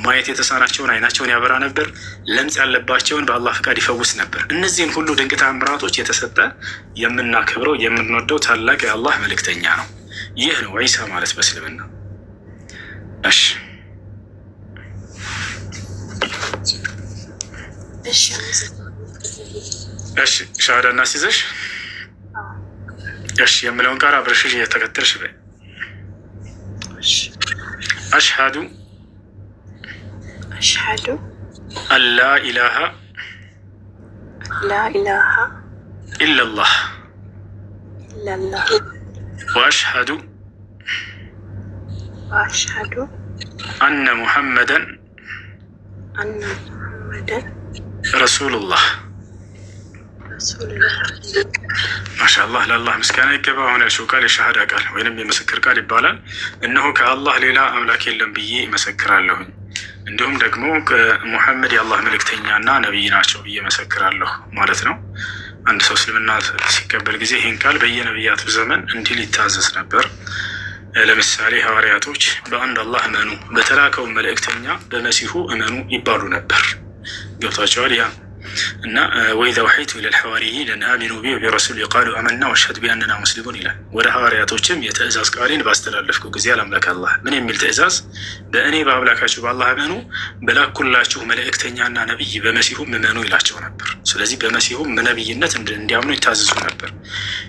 ማየት የተሳናቸውን አይናቸውን ያበራ ነበር። ለምጽ ያለባቸውን በአላህ ፍቃድ ይፈውስ ነበር። እነዚህን ሁሉ ድንቅ ተአምራቶች የተሰጠ የምናከብረው የምንወደው ታላቅ የአላህ መልእክተኛ ነው። ይህ ነው ዒሳ ማለት በእስልምና። እሺ እሺ ሻሃዳ እናስይዘሽ። እሺ የምለውን ቃል አብረሽ እየተከተልሽ በይ። አሽሃዱ አላ ኢላሃ ኢለላህ ወአሽሃዱ አነ ሙሐመደን ረሱሉላህ። ማሻአላህ ለአላህ ምስጋና ይገባ። አሁን ያልሽው ቃል የሻሃዳ ቃል ወይንም የምስክር ቃል ይባላል። እነሆ ከአላህ ሌላ አምላክ የለም ብዬ እመሰክራለሁኝ፣ እንዲሁም ደግሞ ሙሐመድ የአላህ መልእክተኛና ነቢይ ናቸው ብዬ እመሰክራለሁ ማለት ነው። አንድ ሰው እስልምና ሲቀበል ጊዜ ይህን ቃል በየነቢያቱ ዘመን እንዲህ ሊታዘዝ ነበር። ለምሳሌ ሐዋርያቶች በአንድ አላህ እመኑ፣ በተላከው መልእክተኛ በመሲሁ እመኑ ይባሉ ነበር። ገብቷቸዋል ያ እና ወኢዛ ወሐይቱ ኢለል ሐዋርይይን አን አሚኑ ቢ ወቢረሱሊ ቃሉ አመና ወአሽሀዱ ቢአንና ሙስሊሙን ይላል። ወደ ሐዋርያቶችም የትእዛዝ ቃሌን ባስተላለፍኩ ጊዜ አላምላክ አላህ ምን የሚል ትእዛዝ? በእኔ በአምላካችሁ በአላህ እመኑ፣ በላኩላችሁ መልእክተኛና ነቢይ በመሲሁም እመኑ ይላቸው ነበር። ስለዚህ በመሲሁም ነቢይነት እንዲያምኑ ይታዘዙ ነበር።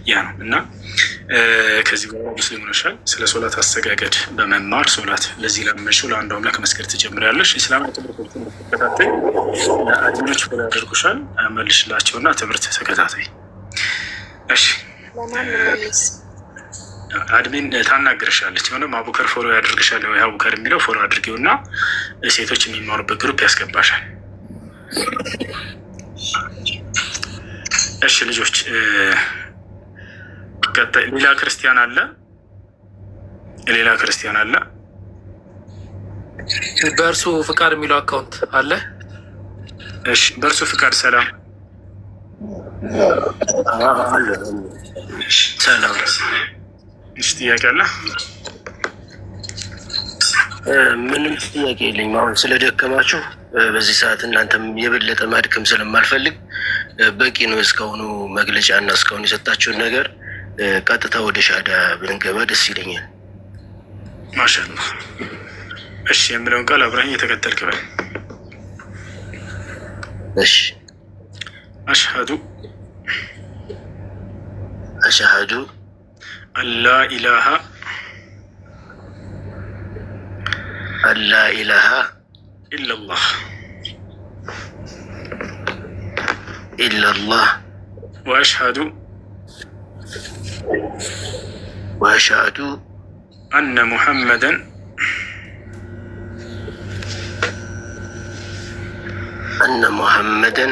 ያ ነው እና ከዚህ በኋላ ሙስሊም ሆነሻል። ስለ ሶላት አሰጋገድ በመማር ሶላት ለዚህ ለመመሽው ለአንዱ አምላክ መስገድ ትጀምሪያለሽ። ኢስላማዊ ትምህርቶችን ተከታታይ አድሚኖች ብላ ያደርጉሻል። መልሽላቸውና ትምህርት ተከታታይ። እሺ አድሚን ታናግርሻለች። የሆነም አቡከር ፎሎ ያደርግሻል። ወይ አቡከር የሚለው ፎሎ አድርጊውና ሴቶች የሚማሩበት ግሩፕ ያስገባሻል። እሺ ልጆች ሌላ ክርስቲያን አለ? ሌላ ክርስቲያን አለ? በእርሱ ፍቃድ የሚለው አካውንት አለ? እሺ በእርሱ ፍቃድ ሰላም ሰላም። እሺ ጥያቄ አለ? ምንም ጥያቄ የለኝም። አሁን ስለደከማችሁ በዚህ ሰዓት እናንተም የበለጠ ማድከም ስለማልፈልግ በቂ ነው። እስካሁኑ መግለጫ እና እስካሁን የሰጣችሁን ነገር ቀጥታ ወደ ሻሃዳ ብንገባ ደስ ይለኛል። ማሻአላህ። እሺ የምለውን ቃል አብረኝ የተከተልክ በል። እሺ አሽሀዱ አላ ኢላሃ ኢለላህ ወአሽሀዱ አነ ሙሐመደን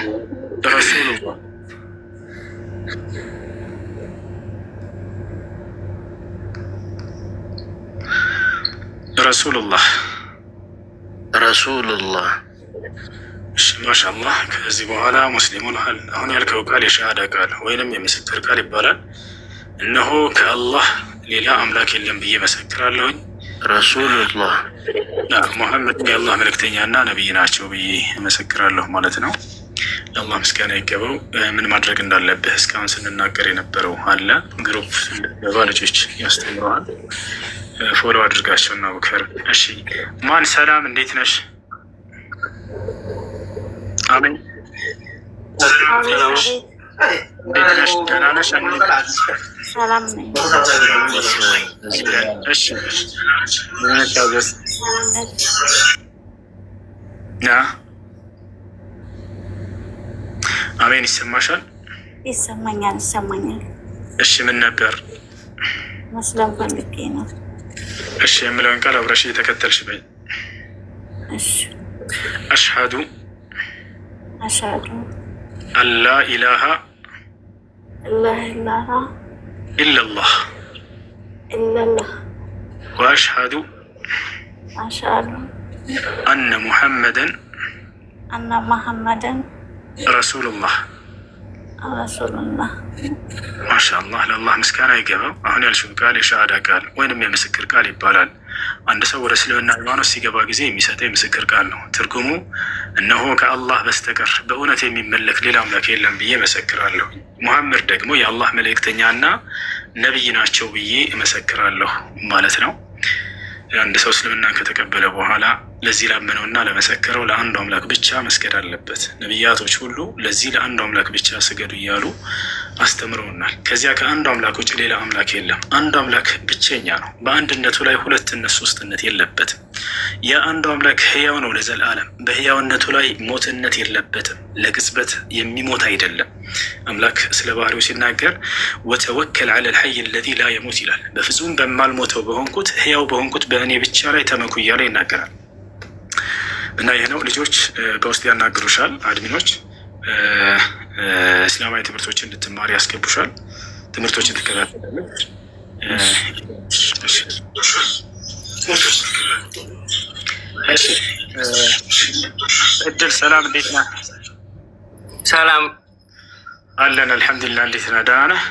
ረሱሉላህ። ማሻአላህ። ከዚህ በኋላ ሙስሊሙን አሁን ያልከው ቃል የሻሃዳ ቃል ወይንም የምስክር ቃል ይባላል። እነሆ ከአላህ ሌላ አምላክ የለም ብዬ መሰክራለሁኝ፣ ረሱሉላህ ሙሐመድ የአላህ መልእክተኛና ነቢይ ናቸው ብዬ መሰክራለሁ ማለት ነው። ለአላህ ምስጋና ይገባው። ምን ማድረግ እንዳለብህ እስካሁን ስንናገር የነበረው አለ። ግሩፕ ገባ ልጆች ያስተምረዋል። ፎሎ አድርጋቸውና ቡከር። እሺ ማን ሰላም፣ እንዴት ነሽ? አሜን። እንዴት ነሽ? ደህና ነሽ? ሰላም ነኝ። እሺ አሜን። ይሰማሻል? ይሰማኛል። እሺ ምን ነበር? መስለም ፈልጌ ነው። እሺ የምለውን ቃል አብረሽ እየተከተልሽ በይ። እሺ አሽሀዱ አላ ኢላሃ ኢለላህ ወአሽሀዱ አነ ሙሐመደን ረሱሉላህ። ማሻአላህ ለአላህ ምስጋና ይገባው። አሁን ያልሽው ቃል የሻሃዳ ቃል ወይንም የምስክር ቃል ይባላል። አንድ ሰው ወደ እስልምና ሃይማኖት ሲገባ ጊዜ የሚሰጠው የምስክር ቃል ነው። ትርጉሙ እነሆ ከአላህ በስተቀር በእውነት የሚመለክ ሌላ አምላክ የለም ብዬ እመሰክራለሁ፣ ሙሐመድ ደግሞ የአላህ መልእክተኛና ነቢይ ናቸው ብዬ እመሰክራለሁ ማለት ነው። አንድ ሰው እስልምናን ከተቀበለ በኋላ ለዚህ ላመነውና ለመሰከረው ለአንዱ አምላክ ብቻ መስገድ አለበት። ነቢያቶች ሁሉ ለዚህ ለአንዱ አምላክ ብቻ ስገዱ እያሉ አስተምረውናል። ከዚያ ከአንዱ አምላክ ውጭ ሌላ አምላክ የለም። አንዱ አምላክ ብቸኛ ነው። በአንድነቱ ላይ ሁለትነት ሶስትነት የለበትም። ያ አንዱ አምላክ ህያው ነው ለዘላለም። በህያውነቱ ላይ ሞትነት የለበትም። ለቅጽበት የሚሞት አይደለም። አምላክ ስለ ባህሪው ሲናገር ወተወከል ዐለል ሐይ አለዚ ላ የሙት ይላል። በፍጹም በማልሞተው በሆንኩት ህያው በሆንኩት በእኔ ብቻ ላይ ተመኩ እያለ ይናገራል። እና ይህ ነው። ልጆች በውስጥ ያናግሩሻል። አድሚኖች እስላማዊ ትምህርቶችን እንድትማሪ ያስገቡሻል። ትምህርቶችን ትከታተላለች። እድል ሰላም፣ እንዴት ነህ? ሰላም አለን አልሐምዱሊላህ። እንዴት ነህ? ደህና ነህ?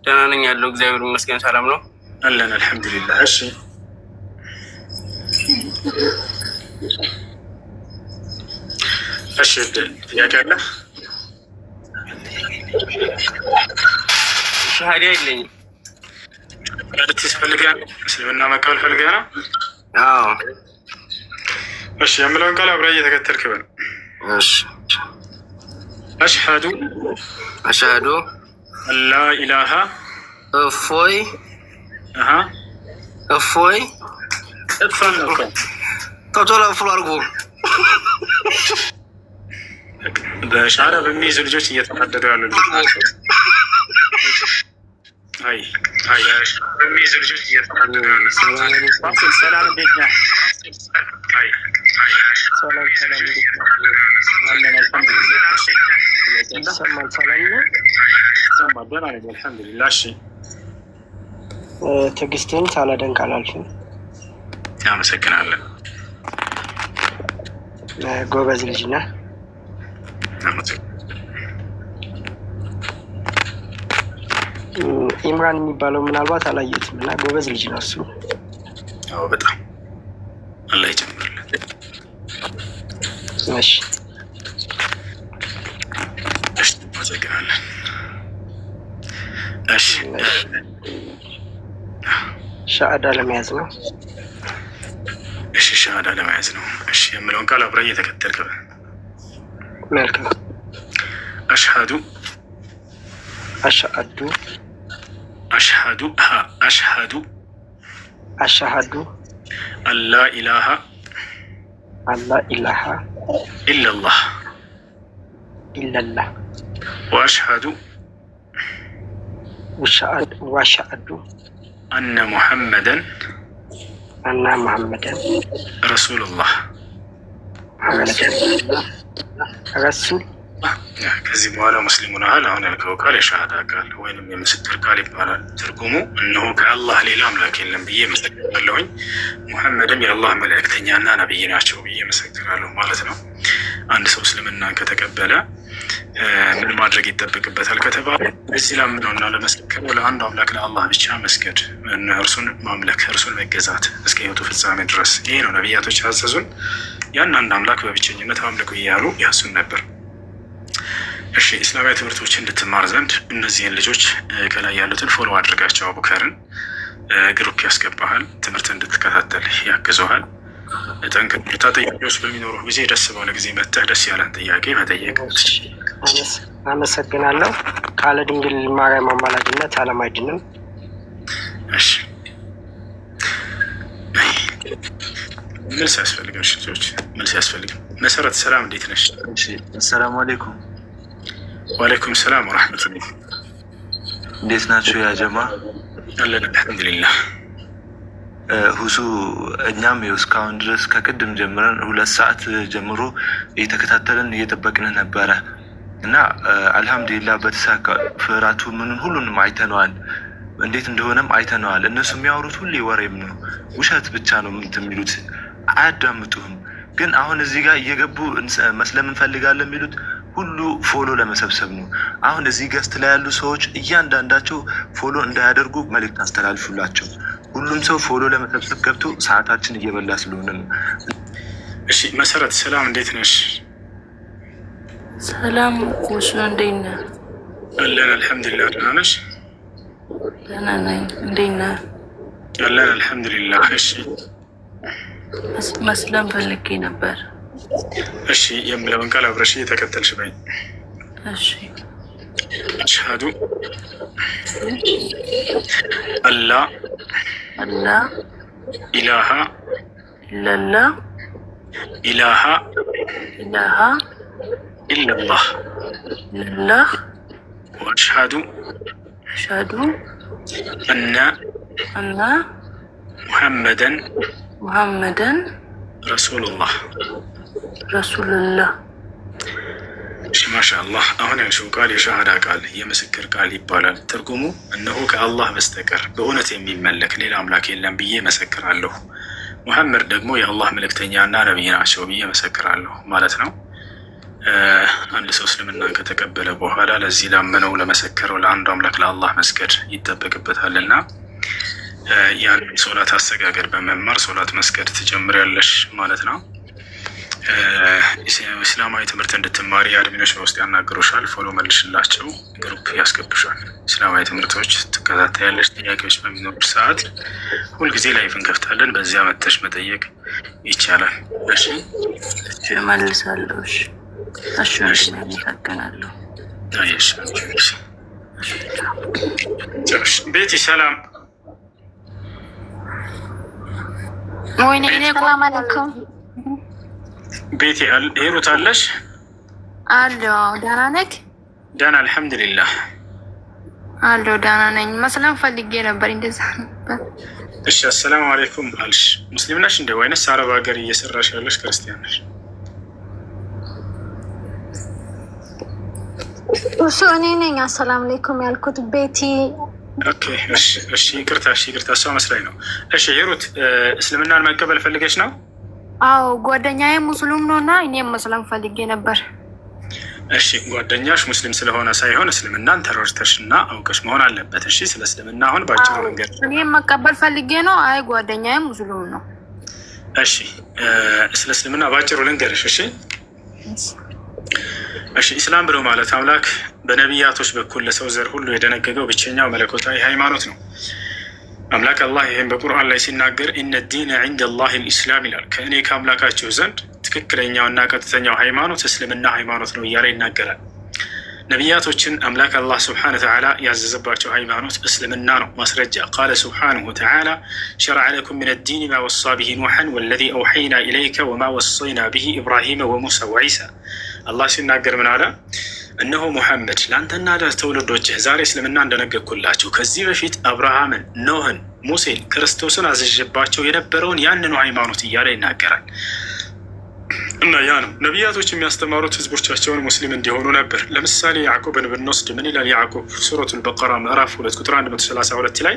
ደህና ነኝ ያለው እግዚአብሔር ይመስገን። ሰላም ነው አለን አልሐምዱሊላህ። እሺ እሺ፣ እድል ጥያቄ አለ? ሻሃዳ የለኝም። አዲስ ፈልገህ እስልምና መቀበል ፈልገህ ነው? አዎ። እሺ፣ የምለውን ቃል አብረህ እየተከተልክ በል። እሺ። አሽሀዱ አላ ኢላሃ እፎይ እጥፋን ነው ቶቶላ ፍሎ አድርጎ በሻራ በሚይዙ ልጆች እየተናደዱ ያሉ ልጆች ናቸው። አይ በሚይዙ ልጆች እየተናደዱ ያሉ። ሰላም፣ እንዴት ነህ? አልሐምዱሊላህ። እሺ፣ ትዕግስትን ሳላደንቅ አላልፍም። አመሰግናለን። ጎበዝ ልጅ ነህ። ኢምራን የሚባለው ምናልባት አላየሁትም እና ጎበዝ ልጅ ነው እሱ። አዎ በጣም አላህ ይጨምርልን። እሺ አመሰግናለን። እሺ ሻሃዳ ለመያዝ ነው። እሺ ሻሃዳ ለመያዝ ነው። እሺ የምለውን ቃል አብረህ እየተከተልክ በል። መልካም። አሽሀዱ አላ ኢላሃ ኢለላህ ወአሽሀዱ አነ ሙሐመደን ረሱሉላህ። ረሱል ከዚህ በኋላ ሙስሊም ሆነሃል። አሁን ያልከው ቃል የሻሃዳ ቃል ወይንም የምስክር ቃል ይባላል። ትርጉሙ እነሆ ከአላህ ሌላ አምላክ የለም ብዬ መሰክራለሁኝ፣ ሙሐመድም የአላህ መልእክተኛና ነቢይ ናቸው ብዬ መሰክራለሁ ማለት ነው። አንድ ሰው እስልምናን ከተቀበለ ምን ማድረግ ይጠበቅበታል ከተባለ እዚህ ላምነውና ለመሰከረው ለአንዱ አምላክ ለአላህ ብቻ መስገድ፣ እርሱን ማምለክ፣ እርሱን መገዛት እስከ ህይወቱ ፍጻሜ ድረስ። ይሄ ነው ነቢያቶች ያዘዙን። ያን አንድ አምላክ በብቸኝነት አምልኩ እያሉ ያሱን ነበር። እሺ እስላማዊ ትምህርቶች እንድትማር ዘንድ እነዚህን ልጆች ከላይ ያሉትን ፎሎ አድርጋቸው። አቡከርን ግሩፕ ያስገባሃል፣ ትምህርት እንድትከታተል ያግዘሃል። ጠንክር። ጥያቄዎች በሚኖሩ ጊዜ ደስ ባለ ጊዜ መጥተህ ደስ ያለን ጥያቄ መጠየቅ። አመሰግናለሁ። ካለ ድንግል ማርያም አማላጅነት ዓለም አይድንም። እሺ መልስ ያስፈልጋል። ልጆች መልስ ያስፈልጋል። መሰረት ሰላም፣ እንዴት ነሽ? አሰላሙ አለይኩም። ወአለይኩም ሰላም ወረሕመቱላህ። እንዴት ናችሁ ያ ጀማ? አለን አልሐምዱሊላህ። ሁሱ እኛም ይኸው እስካሁን ድረስ ከቅድም ጀምረን 2 ሰዓት ጀምሮ እየተከታተልን እየጠበቅን ነበረ እና አልሐምዱሊላህ በተሳካ ፍራቱ ምንን ሁሉንም አይተነዋል፣ እንዴት እንደሆነም አይተነዋል። እነሱ የሚያወሩት ሁሌ ወሬም ነው፣ ውሸት ብቻ ነው የሚሉት፣ አያዳምጡም። ግን አሁን እዚህ ጋር እየገቡ መስለም እንፈልጋለን የሚሉት ሁሉ ፎሎ ለመሰብሰብ ነው። አሁን እዚህ ገስት ላይ ያሉ ሰዎች እያንዳንዳቸው ፎሎ እንዳያደርጉ መልእክት አስተላልፉላቸው። ሁሉም ሰው ፎሎ ለመሰብሰብ ገብቶ ሰዓታችን እየበላ ስለሆነ ነው። እሺ መሰረት ሰላም፣ እንዴት ነሽ? ሰላም ኩሱ፣ እንዴት ነህ? አለን አልሐምዱሊላህ። ደህና ነሽ? ደህና ነኝ። እንዴት ነህ? አለን አልሐምዱሊላህ። እሺ መስለም ፈልጌ ነበር። እሺ የምለውን ቃል አብረሽ እየተከተልሽ በይ። እሺ አሽሃዱ አላ ኢላሃ ኢለላህ ኢላሃ ኢለላህ ወአሽሃዱ አነ ሙሐመደን ረሱሉላህ። እሺ ማሻአላህ። አሁን ያልሽው ቃል የሻሃዳ ቃል የምስክር ቃል ይባላል። ትርጉሙ እነሆ ከአላህ በስተቀር በእውነት የሚመለክ ሌላ አምላክ የለም ብዬ መሰክራለሁ፣ ሙሐመድ ደግሞ የአላህ መልእክተኛ እና ነቢይ ናቸው ብዬ መሰክራለሁ ማለት ነው። አንድ ሰው እስልምናን ከተቀበለ በኋላ ለዚህ ላመነው ለመሰከረው ለአንዱ አምላክ ለአላህ መስገድ ይጠበቅበታልና ያን ሶላት አሰጋገድ በመማር ሶላት መስገድ ትጀምሪያለሽ ማለት ነው። እስላማዊ ትምህርት እንድትማሪ አድሚኖች በውስጥ ያናግሩሻል። ፎሎ መልሽላቸው፣ ግሩፕ ያስገቡሻል። እስላማዊ ትምህርቶች ትከታተያለሽ። ጥያቄዎች በሚኖሩ ሰዓት ሁልጊዜ ላይቭ እንከፍታለን። በዚያ መተሽ መጠየቅ ይቻላል። እሺ መልሳለሁ። እሺ አመሰግናለሁ። ቤቲ ሰላም። ወይኔ ሰላም አለይኩም ቤቲ። ሂሩት አለሽ? አለሁ። ደህና ነህ? ደህና አልሐምዱሊላህ። አለሁ ደህና ነኝ። መስለም ፈልጌ ነበር። እንደዛ ነበር። እሺ አሰላሙ አለይኩም አልሽ። ሙስሊም ነሽ እንደ ወይንስ አረብ ሀገር እየሰራሽ ያለሽ ክርስቲያን ነሽ? እሱ እኔ ነኝ። አሰላሙ አለይኩም ያልኩት ቤቲ። ኦኬ እሺ ይቅርታ እሷ መስላኝ ነው። እሺ ሂሩት እስልምናን መቀበል ፈልገሽ ነው? አዎ ጓደኛዬ ሙስሊም ነው እና እኔም መስለም ፈልጌ ነበር። እሺ ጓደኛሽ ሙስሊም ስለሆነ ሳይሆን እስልምናን ተረድተሽ እና አውቀሽ መሆን አለበት። እሺ ስለ እስልምና አሁን ባጭሩ መንገድ እኔም መቀበል ፈልጌ ነው። አይ ጓደኛዬ ሙስሊም ነው። እሺ ስለ እስልምና ባጭሩ ልንገርሽ። እሺ ኢስላም ብሎ ማለት አምላክ በነቢያቶች በኩል ለሰው ዘር ሁሉ የደነገገው ብቸኛው መለኮታዊ ሃይማኖት ነው። አምላክ አላህ ይህም በቁርአን ላይ ሲናገር ኢነ ዲነ ዒንደ ላህ ልኢስላም ይላል። ከእኔ ከአምላካችሁ ዘንድ ትክክለኛውና ቀጥተኛው ሃይማኖት እስልምና ሃይማኖት ነው እያለ ይናገራል። ነቢያቶችን አምላክ አላህ ስብሓነ ወተዓላ ያዘዘባቸው ሃይማኖት እስልምና ነው። ማስረጃ ቃለ ስብሓነሁ ወተዓላ ሸረዐ ለኩም ሚነ ዲን ማ ወሳ ብሂ ኑሐን ወለዚ አውሐይና ኢለይከ ወማ ወሰይና ብሂ ኢብራሂመ ወሙሳ ወዒሳ። አላህ ሲናገር ምን አለ? እነሆ ሙሐመድ ለአንተና ለትውልዶችህ ዛሬ እስልምና እንደነገርኩላቸው ከዚህ በፊት አብርሃምን፣ ኖህን፣ ሙሴን፣ ክርስቶስን አዝዤባቸው የነበረውን ያንኑ ሃይማኖት እያለ ይናገራል። እና ያ ነው ነቢያቶች የሚያስተማሩት ህዝቦቻቸውን ሙስሊም እንዲሆኑ ነበር። ለምሳሌ ያዕቆብን ብንወስድ ምን ይላል ያዕቆብ? ሱረቱል በቀራ ምዕራፍ 2 ቁጥር 132 ላይ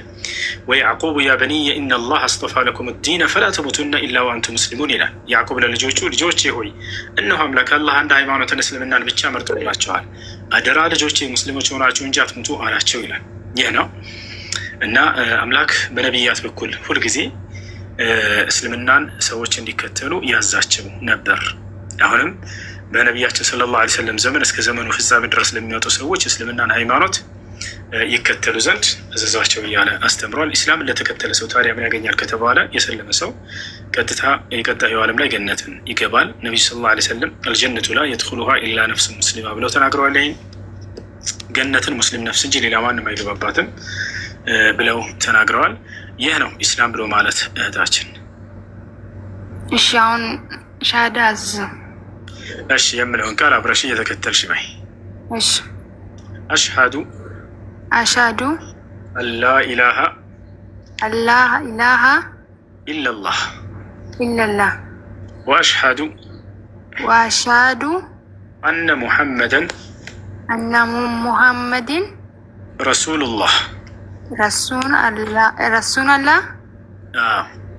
ወያዕቆብ ያ በኒየ ኢነ ላህ አስጠፋ ለኩም ዲነ ፈላ ተሙቱና ኢላ ወአንቱም ሙስሊሙን ይላል። ያዕቆብ ለልጆቹ ልጆቼ ሆይ እነሆ አምላክ አላህ አንድ ሃይማኖትን እስልምናን ብቻ መርጦላቸዋል፣ አደራ ልጆቼ ሙስሊሞች ሆናችሁ እንጂ አትሙቱ አላቸው ይላል። ይህ ነው እና አምላክ በነቢያት በኩል ሁልጊዜ እስልምናን ሰዎች እንዲከተሉ ያዛቸው ነበር። አሁንም በነቢያችን ሰለላሁ ዐለይሂ ወሰለም ዘመን እስከ ዘመኑ ፍጻሜ ድረስ ለሚመጡ ሰዎች እስልምናን ሃይማኖት ይከተሉ ዘንድ አዘዛቸው እያለ አስተምሯል። ኢስላምን ለተከተለ ሰው ታዲያ ምን ያገኛል ከተባለ የሰለመ ሰው ቀጥታ የቀጣዩ ዓለም ላይ ገነትን ይገባል። ነቢዩ ሰለላሁ ዐለይሂ ወሰለም አልጀነቱ ላ የድኹሉሃ ኢላ ነፍስ ሙስሊማ ብለው ተናግረዋል። ይህን ገነትን ሙስሊም ነፍስ እንጂ ሌላ ማንም አይገባባትም ብለው ተናግረዋል። ይህ ነው ኢስላም ብሎ ማለት እህታችን። እሺ አሁን ሻሃዳ አዝ እሺ የምለውን ቃል አብረሽ እየተከተልሽ በይ። እሺ አሽሃዱ አላ ኢላሃ ኢለላህ ወአሽሃዱ አነ ሙሐመደን ረሱሉላህ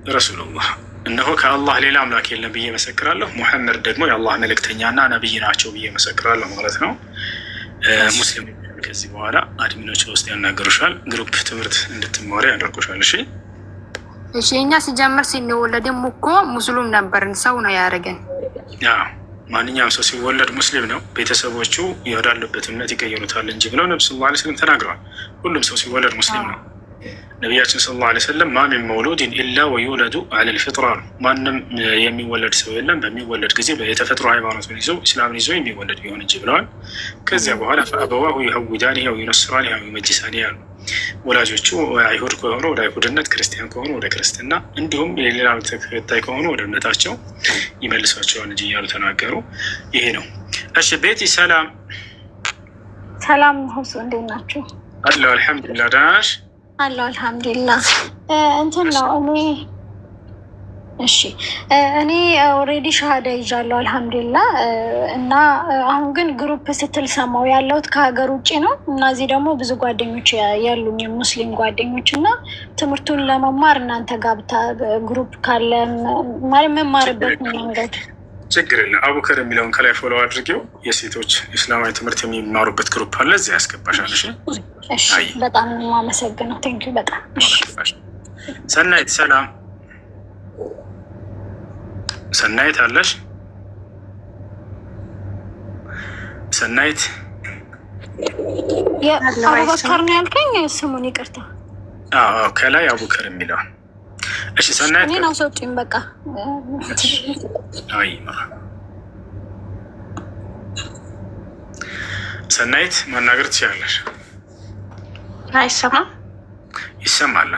ረሱሉላህ። እነሆ ከአላህ ሌላ አምላክ የለም ብዬ መሰክራለሁ፣ ሙሐመድ ደግሞ የአላህ መልእክተኛና ነቢይ ናቸው ብዬ መሰክራለሁ ማለት ነው። ሙስሊም ከዚህ በኋላ አድሚኖች ውስጥ ያናገሩሻል፣ ግሩፕ ትምህርት እንድትማሪ ያደርጉሻል። እሺ እሺ እኛ ሲጀምር ሲንወለድም እኮ ሙስሊም ነበርን። ሰው ነው ያደረገን። ማንኛውም ሰው ሲወለድ ሙስሊም ነው። ቤተሰቦቹ ወዳሉበት እምነት ይቀየሩታል እንጂ ብለው ነብዩ ሰለላሁ ዐለይሂ ወሰለም ተናግረዋል። ሁሉም ሰው ሲወለድ ሙስሊም ነው። ነቢያችን ሰለላሁ ዐለይሂ ወሰለም ማ ሚን መውሉድን ኢላ ወዩለዱ ዐለል ፊጥራ ነው። ማንም የሚወለድ ሰው የለም በሚወለድ ጊዜ የተፈጥሮ ሃይማኖቱን ይዞ እስላምን ይዞ የሚወለድ ቢሆን እንጂ ብለዋል። ከዚያ በኋላ ፈአበዋሁ ዩሀውዳኒሂ አው ዩነስራኒሂ አው ዩመጅሳኒሂ አሉ። ወላጆቹ አይሁድ ከሆኑ ወደ አይሁድነት፣ ክርስቲያን ከሆኑ ወደ ክርስትና፣ እንዲሁም የሌላ ተከታይ ከሆኑ ወደ እምነታቸው ይመልሷቸዋል እንጂ እያሉ ተናገሩ። ይሄ ነው። እሺ ቤቲ ሰላም ሰላም ሁሱ እንዴት ናችሁ? አለሁ አልሐምዱሊላህ። ደህና ነሽ? አለሁ አልሐምዱሊላህ። እንትን ነው እኔ ኦልሬዲ ሻሃዳ ይዣለሁ አልሐምዱሊላህ። እና አሁን ግን ግሩፕ ስትል ሰማው ያለሁት ከሀገር ውጭ ነው እና እዚህ ደግሞ ብዙ ጓደኞች ያሉኝ ሙስሊም ጓደኞች እና ትምህርቱን ለመማር እናንተ ጋብታ ግሩፕ ካለ መማርበት መንገድ ችግር የለም። አቡከር የሚለውን ከላይ ፎሎ አድርጌው የሴቶች እስላማዊ ትምህርት የሚማሩበት ግሩፕ አለ፣ እዚያ ያስገባሻል። እሺ በጣም የማመሰግነው ቴንኪ በጣም ሰናይት ሰላም ሰናይት አለሽ? ሰናይት አቡበከር ነው ያልከኝ ስሙን ይቅርታ። ከላይ አቡከር የሚለውን እሺ። ሰናይት እኔን አስወጪኝ በቃ። ሰናይት ማናገር ትችላለሽ። አይሰማም? ይሰማል።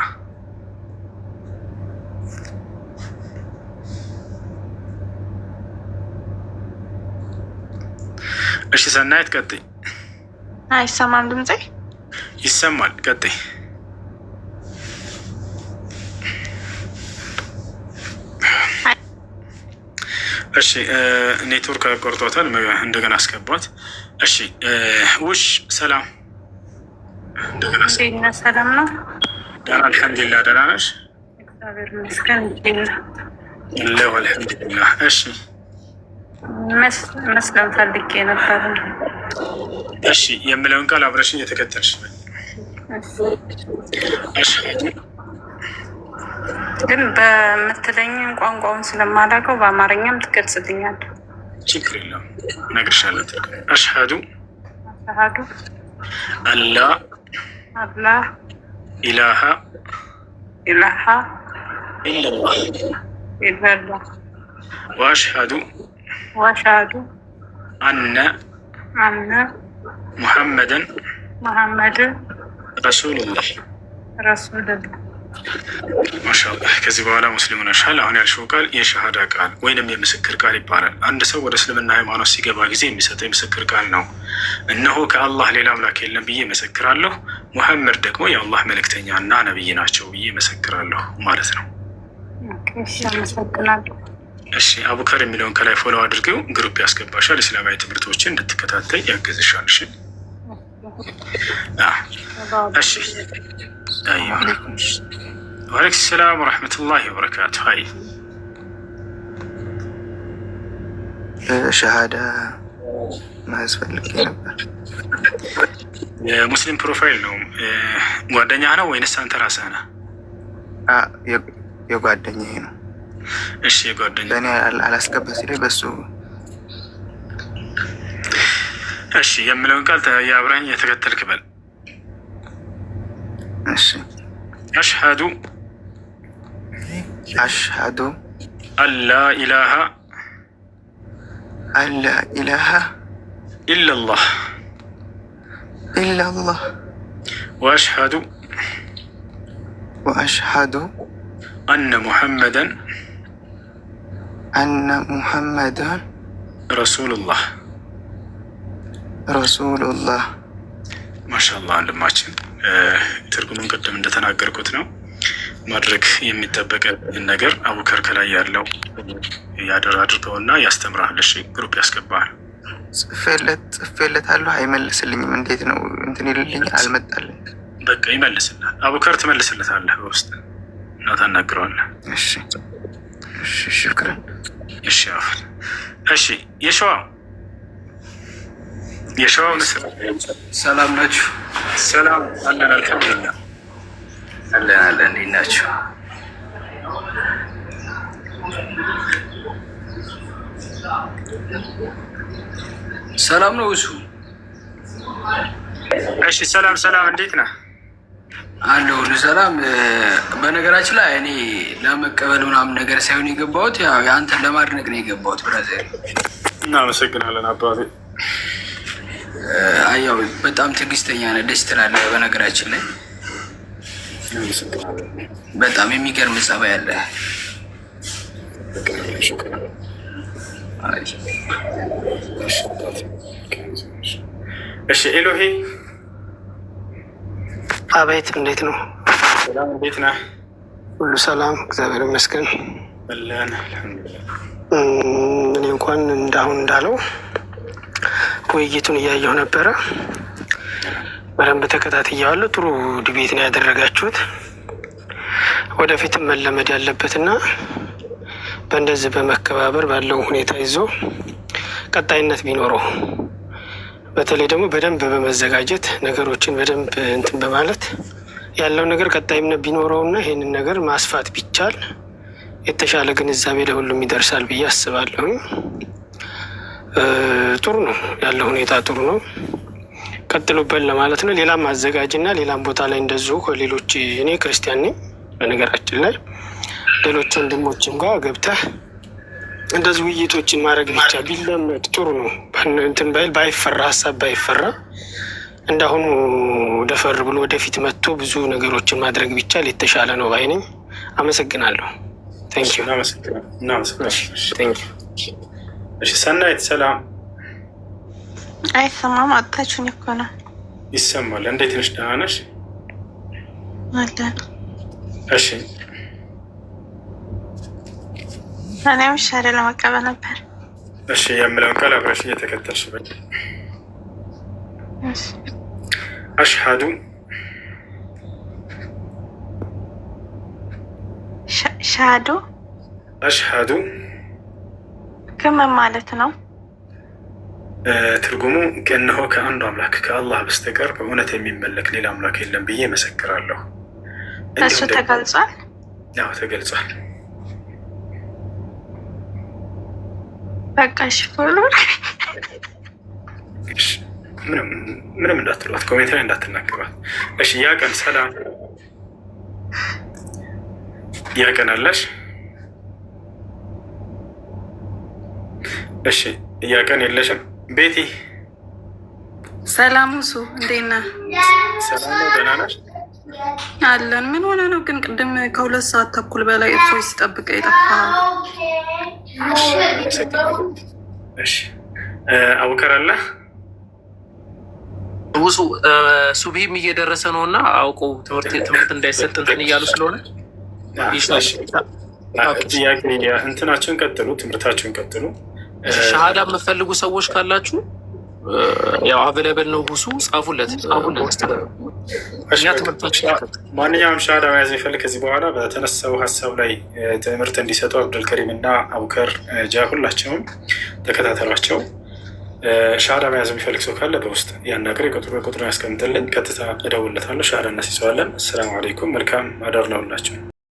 እሺ ሰናይት ቀጥይ። አይሰማም? ድምጼ ይሰማል። ቀጥይ። እሺ ኔትወርክ ቆርጦታል፣ እንደገና አስገባት። እሺ ውሽ ሰላም፣ እንደገና ሰላም ነው? አልሐምዱሊላህ። ደህና ነሽ? እግዚአብሔር ይመስገን። አለሁ አልሐምዱሊላህ። እሺ መስለም ፈልጌ ነበር። እሺ የምለውን ቃል አብረሽኝ የተከተልሽ ግን በምትለኝ ቋንቋውን ስለማላውቀው በአማርኛም ትገልጽልኛል? ችግር የለውም እነግርሻለሁ። አሽሀዱ አላ ኢላሃ ኢለላህ ወአሽሀዱ አነ ሙሐመድን ረሱሉላህ። ማሻአላህ። ከዚህ በኋላ ሙስሊም ሆነሻል። አሁን ያልሽው ቃል የሸሃዳ ቃል ወይንም የምስክር ቃል ይባላል። አንድ ሰው ወደ እስልምና ሃይማኖት ሲገባ ጊዜ የሚሰጠው የምስክር ቃል ነው። እነሆ ከአላህ ሌላ አምላክ የለም ብዬ መሰክራለሁ፣ ሙሐመድ ደግሞ የአላህ መልእክተኛ እና ነብይ ናቸው ብዬ መሰክራለሁ ማለት ነው። እሺ አቡከር የሚለውን ከላይ ፎሎ አድርገው ግሩፕ ያስገባሻል። እስላማዊ ትምህርቶችን እንድትከታተይ ያገዝሻል። እሺ ወአለይኩም ሰላም ወረሕመቱላሂ ወበረካቱ። ሀይ ሸሃዳ ማያስፈልግ ነበር። የሙስሊም ፕሮፋይል ነው። ጓደኛህ ነው ወይንስ አንተ ራስህ ነህ? የጓደኛዬ ነው። እሺ የጓደኛ በእኔ አላስገባ ሲለኝ በሱ። እሺ የምለውን ቃል የአብረኸኝ የተከተልክ በል። እሺ አሽሀዱ አላ ኢላሃ ኢለላህ ወአሽሀዱ አነ ሙሐመደን ረሱሉላህ። ማሻአላህ ወንድማችን ትርጉሙን ቅድም እንደተናገርኩት ነው። ማድረግ የሚጠበቅ ነገር አቡከር ከላይ ያለው ያደር አድርገውና ያስተምራል። እሺ ግሩፕ ያስገባል። ጽፌለታለሁ፣ አይመልስልኝም። እንዴት ነው እንትን ይልልኝ? አልመጣልኝ። በቃ ይመልስልሃል። አቡከር ትመልስለታለህ በውስጥ እና ታናግረዋለህ። እሺ ሽክረን። እሺ አሁን እሺ የሸዋው ንስር ሰላም ናችሁ? ሰላም አለን አልሐምዱሊላህ። አለን። እንዴት ናችሁ? ሰላም ነው እሱ። እሺ ሰላም ሰላም፣ እንዴት ነህ? አለ ሁሉ ሰላም። በነገራችን ላይ እኔ ለመቀበል ምናምን ነገር ሳይሆን የገባሁት ያው የአንተን ለማድነቅ ነው የገባሁት ብራዘር። እናመሰግናለን አባቴ። ያው በጣም ትዕግስተኛ ነህ፣ ደስ ትላለህ። በነገራችን ላይ በጣም የሚገርም ጸባይ አለ። እሺ ኤሎሄ። አቤት፣ እንዴት ነው? ሰላም፣ እንዴት ነህ? ሁሉ ሰላም፣ እግዚአብሔር ይመስገን። አለን አልሐምዱሊላህ። እኔ እንኳን እንዳሁን እንዳለው ውይይቱን እያየሁ ነበረ። በደንብ ተከታትያለሁ። ጥሩ ዲቤት ነው ያደረጋችሁት። ወደፊትም መለመድ ያለበትና በእንደዚህ በመከባበር ባለው ሁኔታ ይዞ ቀጣይነት ቢኖረው፣ በተለይ ደግሞ በደንብ በመዘጋጀት ነገሮችን በደንብ እንትን በማለት ያለው ነገር ቀጣይነት ቢኖረውና ይህንን ነገር ማስፋት ቢቻል የተሻለ ግንዛቤ ለሁሉም ይደርሳል ብዬ አስባለሁ። ጥሩ ነው ያለው ሁኔታ ጥሩ ነው። ቀጥሉበት ለማለት ነው። ሌላም አዘጋጅና ሌላም ቦታ ላይ እንደዚሁ ከሌሎች እኔ ክርስቲያን ነኝ በነገራችን ላይ ሌሎች ወንድሞችም ጋር ገብተህ እንደዚህ ውይይቶችን ማድረግ ብቻ ቢለመድ ጥሩ ነው። እንትን ባይፈራ ሀሳብ ባይፈራ እንዳሁኑ ደፈር ብሎ ወደፊት መጥቶ ብዙ ነገሮችን ማድረግ ቢቻል የተሻለ ነው ባይ ነኝ። አመሰግናለሁ። ቴንኪዩ። እሺ ሰናይት ሰላም። አይሰማም? አጣችሁኝ እኮ ነው። ይሰማል። እንዴት ነሽ? ደህና ነሽ? አለን። እሺ እኔም ሻደ ለመቀበል ነበር። እሺ የምለውን ቃል አብረሽ እየተከተልሽ በል። አሽሃዱ ሻዱ አሽሃዱ ግን ማለት ነው? ትርጉሙ ከእነሆ ከአንዱ አምላክ ከአላህ በስተቀር በእውነት የሚመለክ ሌላ አምላክ የለም ብዬ መሰክራለሁ። እሱ ተገልጿል? ያው ተገልጿል። በቃ እሺ ፎሎ ምንም እንዳትሏት፣ ኮሜንት ላይ እንዳትናገሯት። እሺ ያ ቀን ሰላም፣ ያ ቀን አለሽ? እሺ ያ ቀን የለሽም? ቤቲ ሰላም እሱ እንዴት ነህ? ሰላም ነው፣ ደህና ነሽ? አለን። ምን ሆነ ነው ግን ቅድም ከ2 ሰዓት ተኩል በላይ እፎይ ሲጠብቀ የጠፋ? እሺ አቡከር አለ ውሱ ሱብሂም እየደረሰ ነው እና አውቀው ትምህርት እንዳይሰጥ እንትን እያሉ ስለሆነ ጥያቄ እንትናቸውን ቀጥሉ፣ ትምህርታቸውን ቀጥሉ። ሻሃዳ የምትፈልጉ ሰዎች ካላችሁ ያው አቬለብል ነው። ሁሱ ጻፉለት። ማንኛውም ሻሃዳ መያዝ የሚፈልግ ከዚህ በኋላ በተነሳው ሀሳብ ላይ ትምህርት እንዲሰጡ አብዱልከሪም እና አቡከር ጃ ሁላቸውም ተከታተሏቸው። ሻሃዳ መያዝ የሚፈልግ ሰው ካለ በውስጥ ያናግር፣ ቁጥሩን ያስቀምጥልኝ፣ ቀጥታ እደውልለታለሁ። ሻሃዳ እናስይዘዋለን። አሰላሙ አለይኩም። መልካም አዳር ነው ሁላቸው።